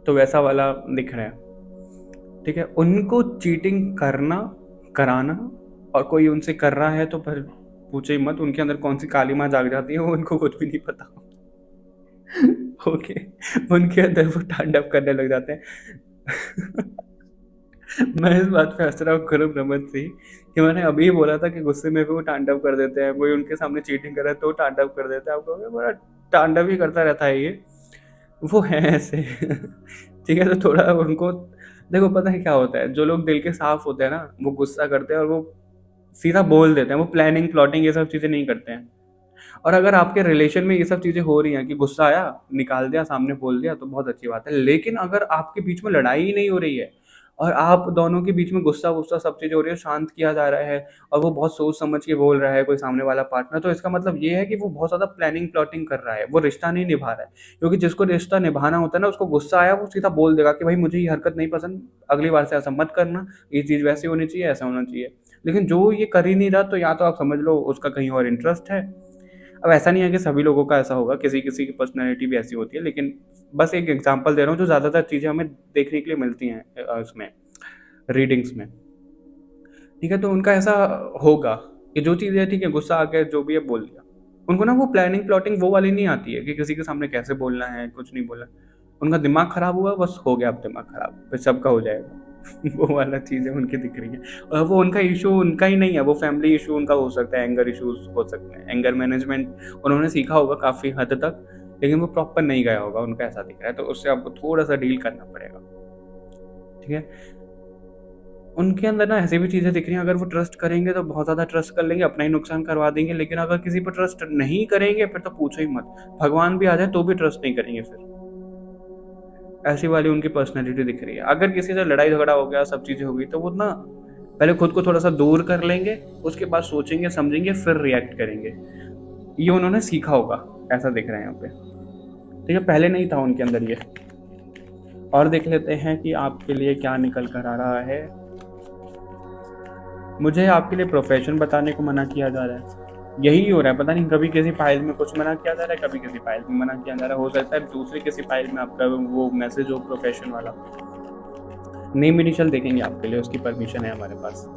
तो वैसा वाला दिख रहा है। ठीक है? उनको चीटिंग कराना और कोई उनसे कर रहा है तो फिर पूछो ही मत, उनके अंदर कौन-सी काली माँ जाग जाती है, वो उनको कुछ भी नहीं पता। ओके, उनके अंदर वो तांडव करने लग जाते हैं। मैं इस बात पे हँस रहा हूँ खुरम रमन से ही कि मैंने अभी ही बोला था कि गुस्से में भी वो तांडव कर देते हैं, कोई उनके सामने चीटिंग कर रहा है तो तांडव कर देते हैं। आप कहोगे बड़ा तांडव ही करता रहता है ये। वो हैं ऐसे। ठीक है? तो थोड़ा उनको देखो, पता है क्या होता है, जो लोग दिल के साफ होते हैं ना, वो गुस्सा करते हैं और वो सीधा बोल देते हैं, वो प्लानिंग, प्लॉटिंग ये सब चीज़ें नहीं करते हैं। और अगर आपके रिलेशन में ये सब चीज़ें हो रही हैं कि गुस्सा आया, निकाल दिया, सामने बोल दिया तो बहुत अच्छी बात है। लेकिन अगर आपके बीच में लड़ाई ही नहीं हो रही है और आप दोनों के बीच में गुस्सा-वुस्सा सब चीज़ें हो रही है, शांत किया जा रहा है और वो बहुत सोच समझ के बोल रहा है कोई सामने वाला पार्टनर, तो इसका मतलब ये है कि वो बहुत ज़्यादा प्लानिंग, प्लॉटिंग कर रहा है, वो रिश्ता नहीं निभा रहा है। क्योंकि जिसको रिश्ता निभाना होता है ना, उसको गुस्सा आया वो सीधा बोल देगा कि भाई मुझे ये हरकत नहीं पसंद, अगली बार से ऐसा मत करना, ये चीज़ वैसी होनी चाहिए, ऐसा होना चाहिए। लेकिन जो ये कर ही नहीं रहा, तो या तो आप समझ लो उसका कहीं और इंटरेस्ट है। अब ऐसा नहीं है कि सभी लोगों का ऐसा होगा, किसी-किसी की पर्सनैलिटी भी ऐसी होती है, लेकिन बस एक एग्ज़ाम्पल दे रहा हूँ जो ज़्यादातर चीज़ें हमें देखने के लिए मिलती हैं उसमें रीडिंग्स में। ठीक है? तो उनका ऐसा होगा कि जो चीज़ें ठीक है, गुस्सा आ गया, जो भी है बोल दिया। उनको ना वो प्लानिंग, प्लॉटिंग वो वाली नहीं आती है कि किसी के सामने कैसे बोलना है, कुछ नहीं बोलना। उनका दिमाग खराब हुआ, बस हो गया, अब दिमाग खराब, फिर सबका हो जाएगा। वो वाला चीज़ें उनकी दिख रही हैं। और वो उनका इश्यू उनका ही नहीं है, वो फैमिली इश्यू उनका हो सकता है, एंगर इश्यूज़ हो सकते हैं। एंगर मैनेजमेंट उन्होंने सीखा होगा काफ़ी हद तक, लेकिन वो प्रॉपर नहीं गया होगा, उनका ऐसा दिख रहा है, तो उससे आपको थोड़ा-सा डील करना पड़ेगा। ठीक है? उनके अंदर ना ऐसी भी चीज़ें दिख रही हैं, अगर वो ट्रस्ट करेंगे तो बहुत ज़्यादा ट्रस्ट कर लेंगे, अपना ही नुकसान करवा देंगे, लेकिन अगर किसी पे ट्रस्ट नहीं करेंगे फिर तो पूछो ही मत। भगवान भी आ जाए तो भी ट्रस्ट नहीं करेंगे फिर। ऐसी वाली उनकी पर्सनैलिटी दिख रही है। अगर किसी से लड़ाई झगड़ा हो गया, सब चीज़ें हो गई, तो वो ना पहले खुद को थोड़ा-सा दूर कर लेंगे, उसके बाद सोचेंगे, समझेंगे, फिर रिएक्ट करेंगे। ये उन्होंने सीखा होगा, ऐसा दिख रहा है यहाँ पे। ठीक है? पहले नहीं था उनके अंदर ये। और देख लेते हैं कि आपके लिए क्या निकल कर आ रहा है। मुझे आपके लिए प्रोफ़ेशन बताने को मना किया जा रहा है। यही हो रहा है, पता नहीं कभी किसी फाइल में कुछ मना किया जा रहा है, कभी किसी फाइल में मना किया जा रहा है। हो सकता है दूसरी किसी फाइल में आपका वो मैसेज हो प्रोफेशन वाला। नेम इनिशियल देखेंगे आपके लिए, उसकी परमिशन है हमारे पास।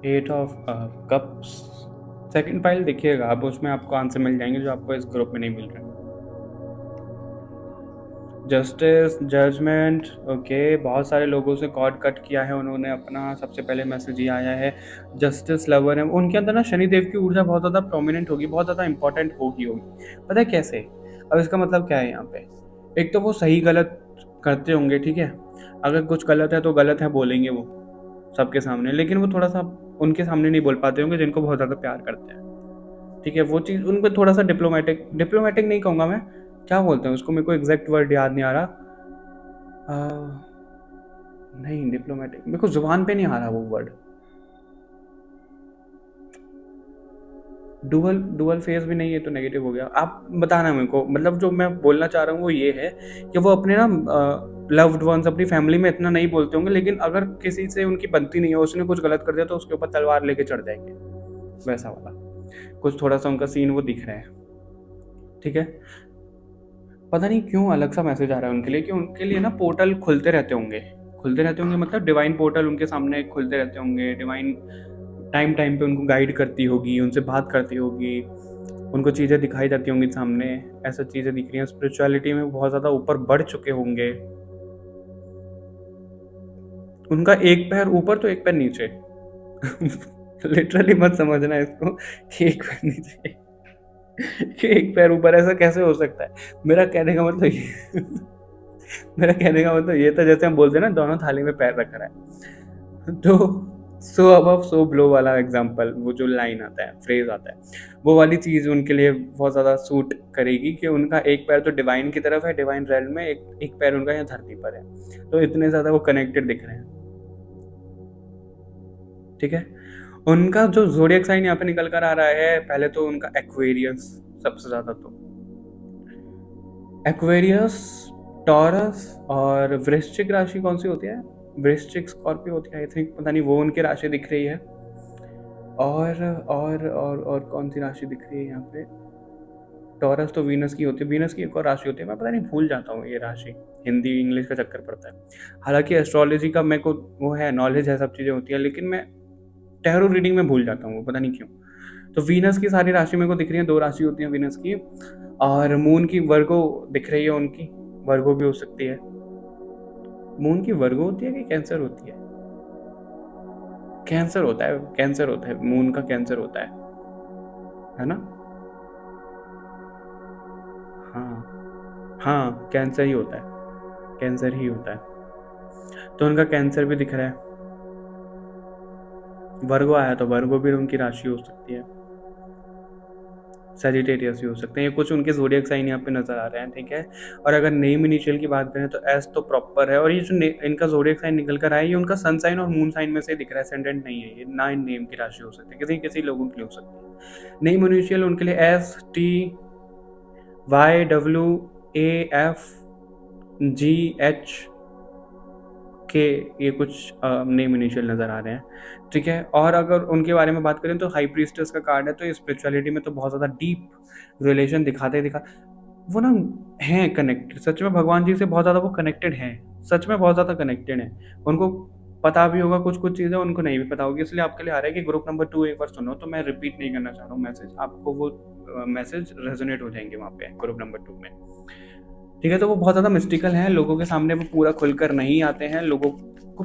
Eight of cups, second file देखिएगा आप, उसमें आपको आंसर मिल जाएंगे जो आपको इस ग्रुप में नहीं मिल रहे। जस्टिस, जजमेंट, ओके, बहुत सारे लोगों से कॉर्ड कट किया है उन्होंने अपना। सबसे पहले मैसेज ये आया है, जस्टिस लवर है, उनके अंदर ना शनिदेव की ऊर्जा बहुत ज़्यादा प्रोमिनेंट होगी, बहुत ज़्यादा इंपॉर्टेंट होगी। पता है कैसे? अब इसका मतलब क्या है यहाँ पे? एक तो वो सही गलत करते होंगे, ठीक है, अगर कुछ गलत है तो गलत है बोलेंगे वो सबके सामने, लेकिन वो थोड़ा सा उनके सामने नहीं बोल पाते होंगे जिनको बहुत ज़्यादा प्यार करते हैं, ठीक है। वो चीज़ उन पर थोड़ा सा डिप्लोमेटिक नहीं कहूँगा मैं, क्या बोलते हैं उसको, मेरे को एग्जैक्ट वर्ड याद नहीं आ रहा। नहीं, डिप्लोमेटिक मेरे को जुबान पे नहीं आ रहा वो वर्ड। डुअल फेस भी नहीं है तो नेगेटिव हो गया। आप बताना मेरे को, मतलब जो मैं बोलना चाह रहा हूँ वो ये है कि वो अपने ना लव्ड वंस, अपनी फैमिली में इतना नहीं बोलते होंगे, लेकिन अगर किसी से उनकी बनती नहीं है, उसने कुछ गलत कर दिया तो उसके ऊपर तलवार लेके चढ़ जाएंगे, वैसा वाला कुछ थोड़ा सा उनका सीन वो दिख रहा है, ठीक है। पता नहीं क्यों अलग सा मैसेज आ रहा है उनके लिए कि उनके लिए ना पोर्टल खुलते रहते होंगे, मतलब डिवाइन पोर्टल उनके सामने खुलते रहते होंगे। डिवाइन टाइम पे उनको गाइड करती होगी, उनसे बात करती होगी, उनको चीज़ें दिखाई जाती होंगी सामने, ऐसा चीज़ें दिख रही हैं। स्पिरिचुअलिटी में बहुत ज़्यादा ऊपर बढ़ चुके होंगे। उनका एक पैर ऊपर तो एक पैर नीचे लिटरली मत समझना इसको कि एक पैर नीचे कि एक पैर ऊपर, ऐसा कैसे हो सकता है? मेरा कहने का मतलब ये मेरा कहने का मतलब ये था, जैसे हम बोलते हैं ना दोनों थाली में पैर रख रहा है, तो सो अबव सो बिलो वाला एग्जाम्पल, वो जो लाइन आता है, फ्रेज आता है, वो वाली चीज़ उनके लिए बहुत ज़्यादा सूट करेगी कि उनका एक पैर तो डिवाइन की तरफ है, डिवाइन रेल्म में, एक पैर उनका यहाँ धरती पर है, तो इतने ज़्यादा वो कनेक्टेड दिख रहे हैं, ठीक है। उनका जो ज़ोडिएक साइन यहाँ पे निकल कर आ रहा है, पहले तो उनका एक्वेरियस, सबसे ज़्यादा तो एक्वेरियस, टॉरस और वृश्चिक राशि कौन सी होती है? वृश्चिक स्कॉर्पियो होती है आई थिंक, पता नहीं, वो उनकी राशि दिख रही है। और कौन सी राशि दिख रही है यहाँ पे? टॉरस तो वीनस की होती है, वीनस की एक और राशि होती है, मैं पता नहीं भूल जाता हूँ ये राशि, हिंदी इंग्लिश का चक्कर पड़ता है। हालांकि एस्ट्रोलॉजी का मेरे को वो है, नॉलेज है, सब चीज़ें होती है, लेकिन मैं टैरो रीडिंग में भूल जाता हूँ, पता नहीं क्यों। तो वीनस की सारी राशि मेरे को दिख रही है, 2 राशि होती है वीनस की, और मून की वर्गो दिख रही है उनकी, वर्गो भी हो सकती है। मून की वर्गो होती है कि कैंसर होती है? कैंसर होता है, कैंसर होता है, मून का कैंसर होता है ना? हाँ, कैंसर ही होता है, कैंसर ही होता है। तो उनका कैंसर भी दिख रहा है। वर्गो आया तो वर्गो भी उनकी राशि हो सकती है, सजिटेरियस भी हो सकते हैं, ये कुछ उनके ज़ोडिएक साइन यहाँ पे नज़र आ रहे हैं, ठीक है। और अगर नेम इनिशियल की बात करें तो एस तो प्रॉपर है, और ये जो इनका ज़ोडिएक साइन निकल कर आया है, ये उनका सन साइन और मून साइन में से दिख रहा है, एसेंडेंट नहीं है ये, ना इन नेम की राशि हो सकती है, किसी किसी लोगों के लिए हो सकती है। नेम इनिशियल उनके लिए एस, टी, वाई, डब्ल्यू, ए, एफ, जी, एच, के, ये कुछ नेम इनिशियल नज़र आ रहे हैं, ठीक है। और अगर उनके बारे में बात करें तो हाई प्रीस्टेस का कार्ड है, तो ये स्पिरिचुअलिटी में तो बहुत ज़्यादा डीप रिलेशन दिखाते वो ना हैं कनेक्टेड, सच में भगवान जी से बहुत ज़्यादा वो कनेक्टेड हैं, सच में बहुत ज़्यादा कनेक्टेड हैं। उनको पता भी होगा कुछ कुछ चीज़ें, उनको नहीं भी पता होगी, इसलिए आपके लिए आ रहा है कि ग्रुप नंबर 2 एक बार सुनो, तो मैं रिपीट नहीं करना चाह रहा हूँ मैसेज, आपको वो मैसेज रेजोनेट हो जाएंगे वहाँ पे ग्रुप नंबर 2 में, ठीक है। तो वो बहुत ज़्यादा मिस्टिकल हैं, लोगों के सामने वो पूरा खुलकर नहीं आते हैं। लोगों को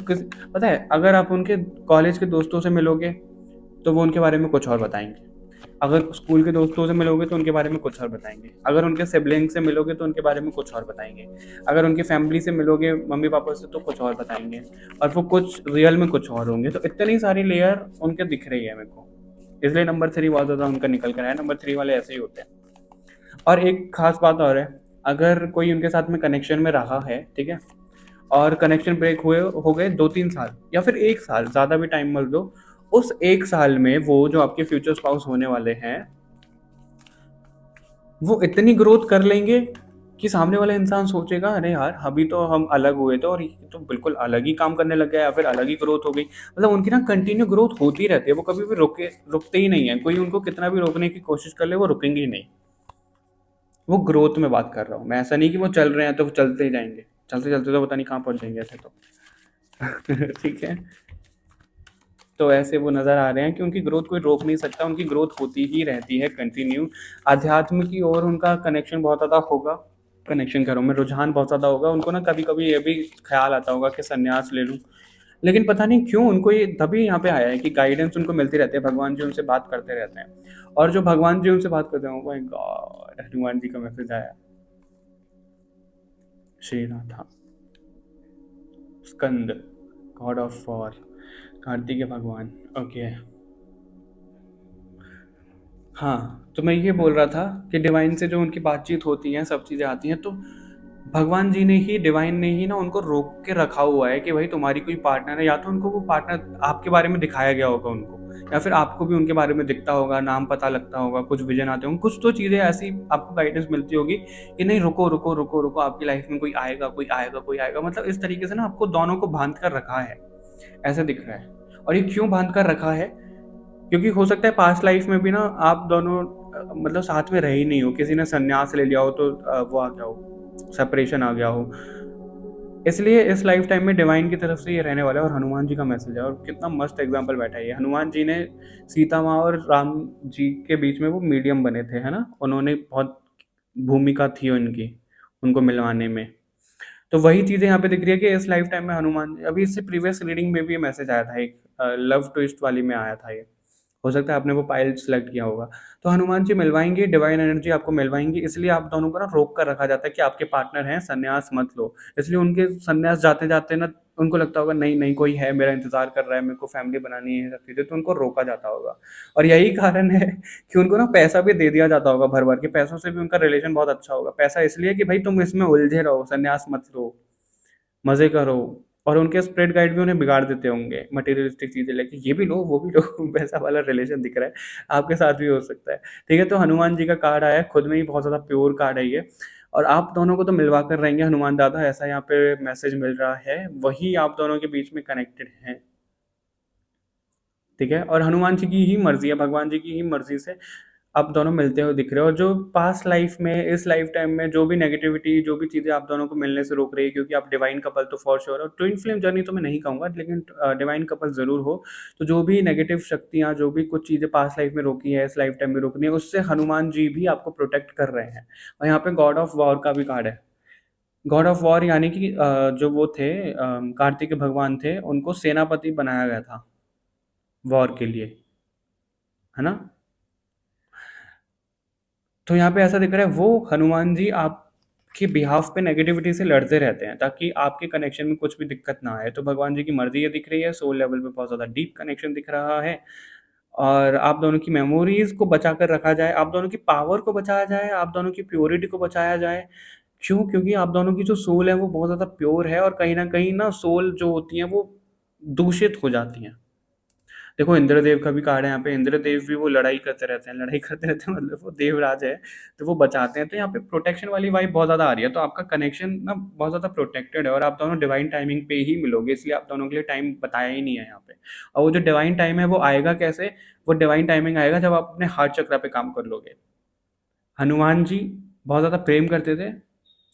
पता है, अगर आप उनके कॉलेज के दोस्तों से मिलोगे तो वो उनके बारे में कुछ और बताएंगे, अगर स्कूल के दोस्तों से मिलोगे तो उनके बारे में कुछ और बताएंगे, अगर उनके सिबलिंग से मिलोगे तो उनके बारे में कुछ और बताएंगे, अगर उनकी फैमिली से मिलोगे मम्मी पापा से तो कुछ और बताएंगे, और वो कुछ रियल में कुछ और होंगे। तो इतनी सारी लेयर उनके दिख रही है मेरे को, इसलिए नंबर 3 बहुत ज़्यादा उनका निकल कर आया। नंबर 3 वाले ऐसे ही होते हैं। और एक खास बात और है, अगर कोई उनके साथ में कनेक्शन में रहा है, ठीक है, और कनेक्शन ब्रेक हुए हो गए 2-3 साल या फिर 1 साल, ज़्यादा भी टाइम मत दो, उस 1 साल में वो जो आपके फ्यूचर स्पाउस होने वाले हैं वो इतनी ग्रोथ कर लेंगे कि सामने वाला इंसान सोचेगा अरे यार अभी तो हम अलग हुए थे और ये तो बिल्कुल अलग ही काम करने लग गया या फिर अलग ही ग्रोथ हो गई। मतलब उनकी ना कंटिन्यू ग्रोथ होती रहती है, वो कभी भी रुकते ही नहीं है। कोई उनको कितना भी रोकने की कोशिश कर ले वो रुकेंगे ही नहीं। वो ग्रोथ में बात कर रहा हूँ मैं, ऐसा नहीं कि वो चल रहे हैं तो वो चलते ही जाएंगे, चलते चलते तो पता नहीं कहाँ पहुँच जाएंगे ऐसे तो ठीक है। तो ऐसे वो नज़र आ रहे हैं कि उनकी ग्रोथ कोई रोक नहीं सकता, उनकी ग्रोथ होती ही रहती है कंटिन्यू। आध्यात्म की ओर उनका कनेक्शन बहुत ज़्यादा होगा, कनेक्शन करो में रुझान बहुत ज़्यादा होगा। उनको ना कभी कभी ये भी ख्याल आता होगा कि संन्यास ले लूँ, लेकिन पता नहीं क्यों उनको ये तभी यहाँ पे आया है कि गाइडेंस उनको मिलती रहती है, भगवान जी उनसे बात करते रहते हैं। और जो भगवान जी उनसे बात करते हैं, माय गॉड, हनुमान जी का मैसेज आया। श्रीनाथ, स्कंद, गॉड ऑफ वॉर, कार्तिकेय भगवान। ओके हाँ, तो मैं ये बोल रहा था कि डिवाइन से जो उनकी बातचीत होती है, सब चीज़ें आती हैं, तो भगवान जी ने ही, डिवाइन ने ही ना उनको रोक के रखा हुआ है कि भाई तुम्हारी कोई पार्टनर है, या तो उनको वो पार्टनर आपके बारे में दिखाया गया होगा उनको, या फिर आपको भी उनके बारे में दिखता होगा, नाम पता लगता होगा, कुछ विजन आते होंगे, कुछ तो चीज़ें ऐसी आपको गाइडेंस मिलती होगी कि नहीं रुको रुको रुको रुको, आपकी लाइफ में कोई आएगा कोई आएगा कोई आएगा। मतलब इस तरीके से ना आपको दोनों को बांध कर रखा है, ऐसा दिख रहा है। और ये क्यों बांध कर रखा है? क्योंकि हो सकता है पास्ट लाइफ में भी ना आप दोनों मतलब साथ में रहे ही नहीं हो, किसी ने संन्यास ले लिया हो तो वो आ गया हो, सेपरेशन आ गया हो। इसलिए इस लाइफ टाइम में डिवाइन की तरफ से ये रहने वाला है। और हनुमान जी का मैसेज है, और कितना मस्त एग्जाम्पल बैठा है ये। हनुमान जी ने सीता माँ और राम जी के बीच में वो मीडियम बने थे, है ना, उन्होंने बहुत भूमिका थी उनकी उनको मिलवाने में। तो वही चीज़ें यहाँ पे दिख रही है कि इस लाइफ टाइम में हनुमान, अभी इससे प्रीवियस रीडिंग में भी ये मैसेज आया था, एक लव ट्विस्ट वाली में आया था ये, हो सकता है आपने वो पाइल सेलेक्ट किया होगा। तो हनुमान जी मिलवाएंगे, डिवाइन एनर्जी आपको मिलवाएंगी, इसलिए आप दोनों को ना रोक कर रखा जाता है कि आपके पार्टनर हैं, संन्यास मत लो। इसलिए उनके संन्यास जाते जाते ना उनको लगता होगा नहीं नहीं कोई है मेरा इंतजार कर रहा है, मेरे को फैमिली बनानी है, सब चीज़ें, तो उनको रोका जाता होगा। और यही कारण है कि उनको ना पैसा भी दे दिया जाता होगा भर भर के, पैसों से भी उनका रिलेशन बहुत अच्छा होगा। पैसा इसलिए कि भाई तुम इसमें उलझे रहो, संन्यास मत लो, मज़े करो। और उनके स्प्रिट गाइड भी उन्हें बिगाड़ देते होंगे मटेरियलिस्टिक चीज़ें लेके, ये भी लो वो भी लो वैसा वाला रिलेशन दिख रहा है, आपके साथ भी हो सकता है। ठीक है, तो हनुमान जी का कार्ड आया है, खुद में ही बहुत ज़्यादा प्योर कार्ड है ये। और आप दोनों को तो मिलवा कर रहेंगे हनुमान दादा, ऐसा यहाँ पे मैसेज मिल रहा है, वही आप दोनों के बीच में कनेक्टेड हैं। ठीक है, और हनुमान जी की ही मर्जी है, भगवान जी की ही मर्जी से आप दोनों मिलते हुए दिख रहे हो। और जो पास्ट लाइफ में, इस लाइफ टाइम में जो भी नेगेटिविटी, जो भी चीज़ें आप दोनों को मिलने से रोक रही है, क्योंकि आप डिवाइन कपल तो फॉर श्योर हो, ट्विन फ्लेम जर्नी तो मैं नहीं कहूँगा, लेकिन डिवाइन कपल ज़रूर हो। तो जो भी नेगेटिव शक्तियाँ, जो भी कुछ चीज़ें पास्ट लाइफ में रोकी है, इस लाइफ टाइम में रोकनी है, उससे हनुमान जी भी आपको प्रोटेक्ट कर रहे हैं। और यहाँ पे गॉड ऑफ वॉर का भी कार्ड है। गॉड ऑफ वॉर यानी कि जो वो थे, कार्तिक भगवान थे, उनको सेनापति बनाया गया था वॉर के लिए, है ना। तो यहाँ पे ऐसा दिख रहा है वो हनुमान जी आपके बिहाफ पे नेगेटिविटी से लड़ते रहते हैं ताकि आपके कनेक्शन में कुछ भी दिक्कत ना आए। तो भगवान जी की मर्जी ये दिख रही है, सोल लेवल पे बहुत ज़्यादा डीप कनेक्शन दिख रहा है। और आप दोनों की मेमोरीज को बचा कर रखा जाए, आप दोनों की पावर को बचाया जाए, आप दोनों की प्योरिटी को बचाया जाए। क्यों? क्योंकि आप दोनों की जो सोल है वो बहुत ज़्यादा प्योर है, और कहीं ना कहीं ना सोल जो होती हैं वो दूषित हो जाती हैं। देखो इंद्रदेव का भी कार्ड है यहाँ पे, इंद्रदेव भी वो लड़ाई करते रहते हैं, लड़ाई करते रहते हैं, मतलब वो देवराज है, तो वो बचाते हैं। तो यहाँ पे प्रोटेक्शन वाली वाइब बहुत ज़्यादा आ रही है, तो आपका कनेक्शन ना बहुत ज़्यादा प्रोटेक्टेड है, और आप दोनों डिवाइन टाइमिंग पे ही मिलोगे, इसलिए आप दोनों के लिए टाइम बताया ही नहीं है यहाँ पे। और वो जो डिवाइन टाइम है वो आएगा कैसे? वो डिवाइन टाइमिंग आएगा जब आप अपने हार्ट चक्रा पे काम कर लोगे। हनुमान जी बहुत ज़्यादा प्रेम करते थे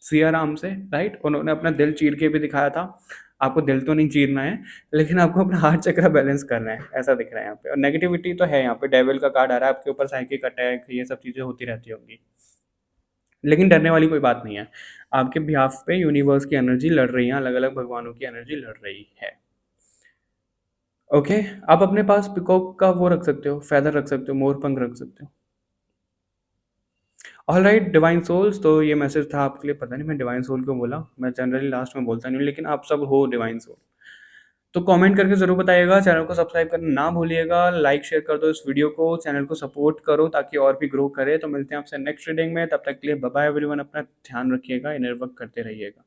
सिया राम से, राइट, उन्होंने अपना दिल चीर के भी दिखाया था। आपको दिल तो नहीं चीरना है, लेकिन आपको अपना हार्ट चक्र बैलेंस करना है, ऐसा दिख रहा है यहाँ पे। और नेगेटिविटी तो है यहाँ पे, डेविल का कार्ड आ रहा है आपके ऊपर, साइकिक अटैक, ये सब चीज़ें होती रहती होंगी, लेकिन डरने वाली कोई बात नहीं है। आपके बिहाफ पे यूनिवर्स की एनर्जी लड़ रही है, अलग अलग भगवानों की एनर्जी लड़ रही है। ओके, आप अपने पास पिकॉक का वो रख सकते हो, फेदर रख सकते हो, मोर पंख रख सकते हो। ऑल राइट डिवाइन सोल्स, तो ये मैसेज था आपके लिए। पता नहीं मैं डिवाइन सोल क्यों बोला, मैं जनरली लास्ट में बोलता नहीं हूँ, लेकिन आप सब हो डिवाइन सोल। तो कमेंट करके ज़रूर बताइएगा, चैनल को सब्सक्राइब करना ना भूलिएगा, लाइक शेयर कर दो इस वीडियो को, चैनल को सपोर्ट करो ताकि और भी ग्रो करे। तो मिलते हैं आपसे नेक्स्ट रीडिंग में, तब तक के लिए बाय बाय एवरीवन, अपना ध्यान रखिएगा, इनर वर्क करते रहिएगा।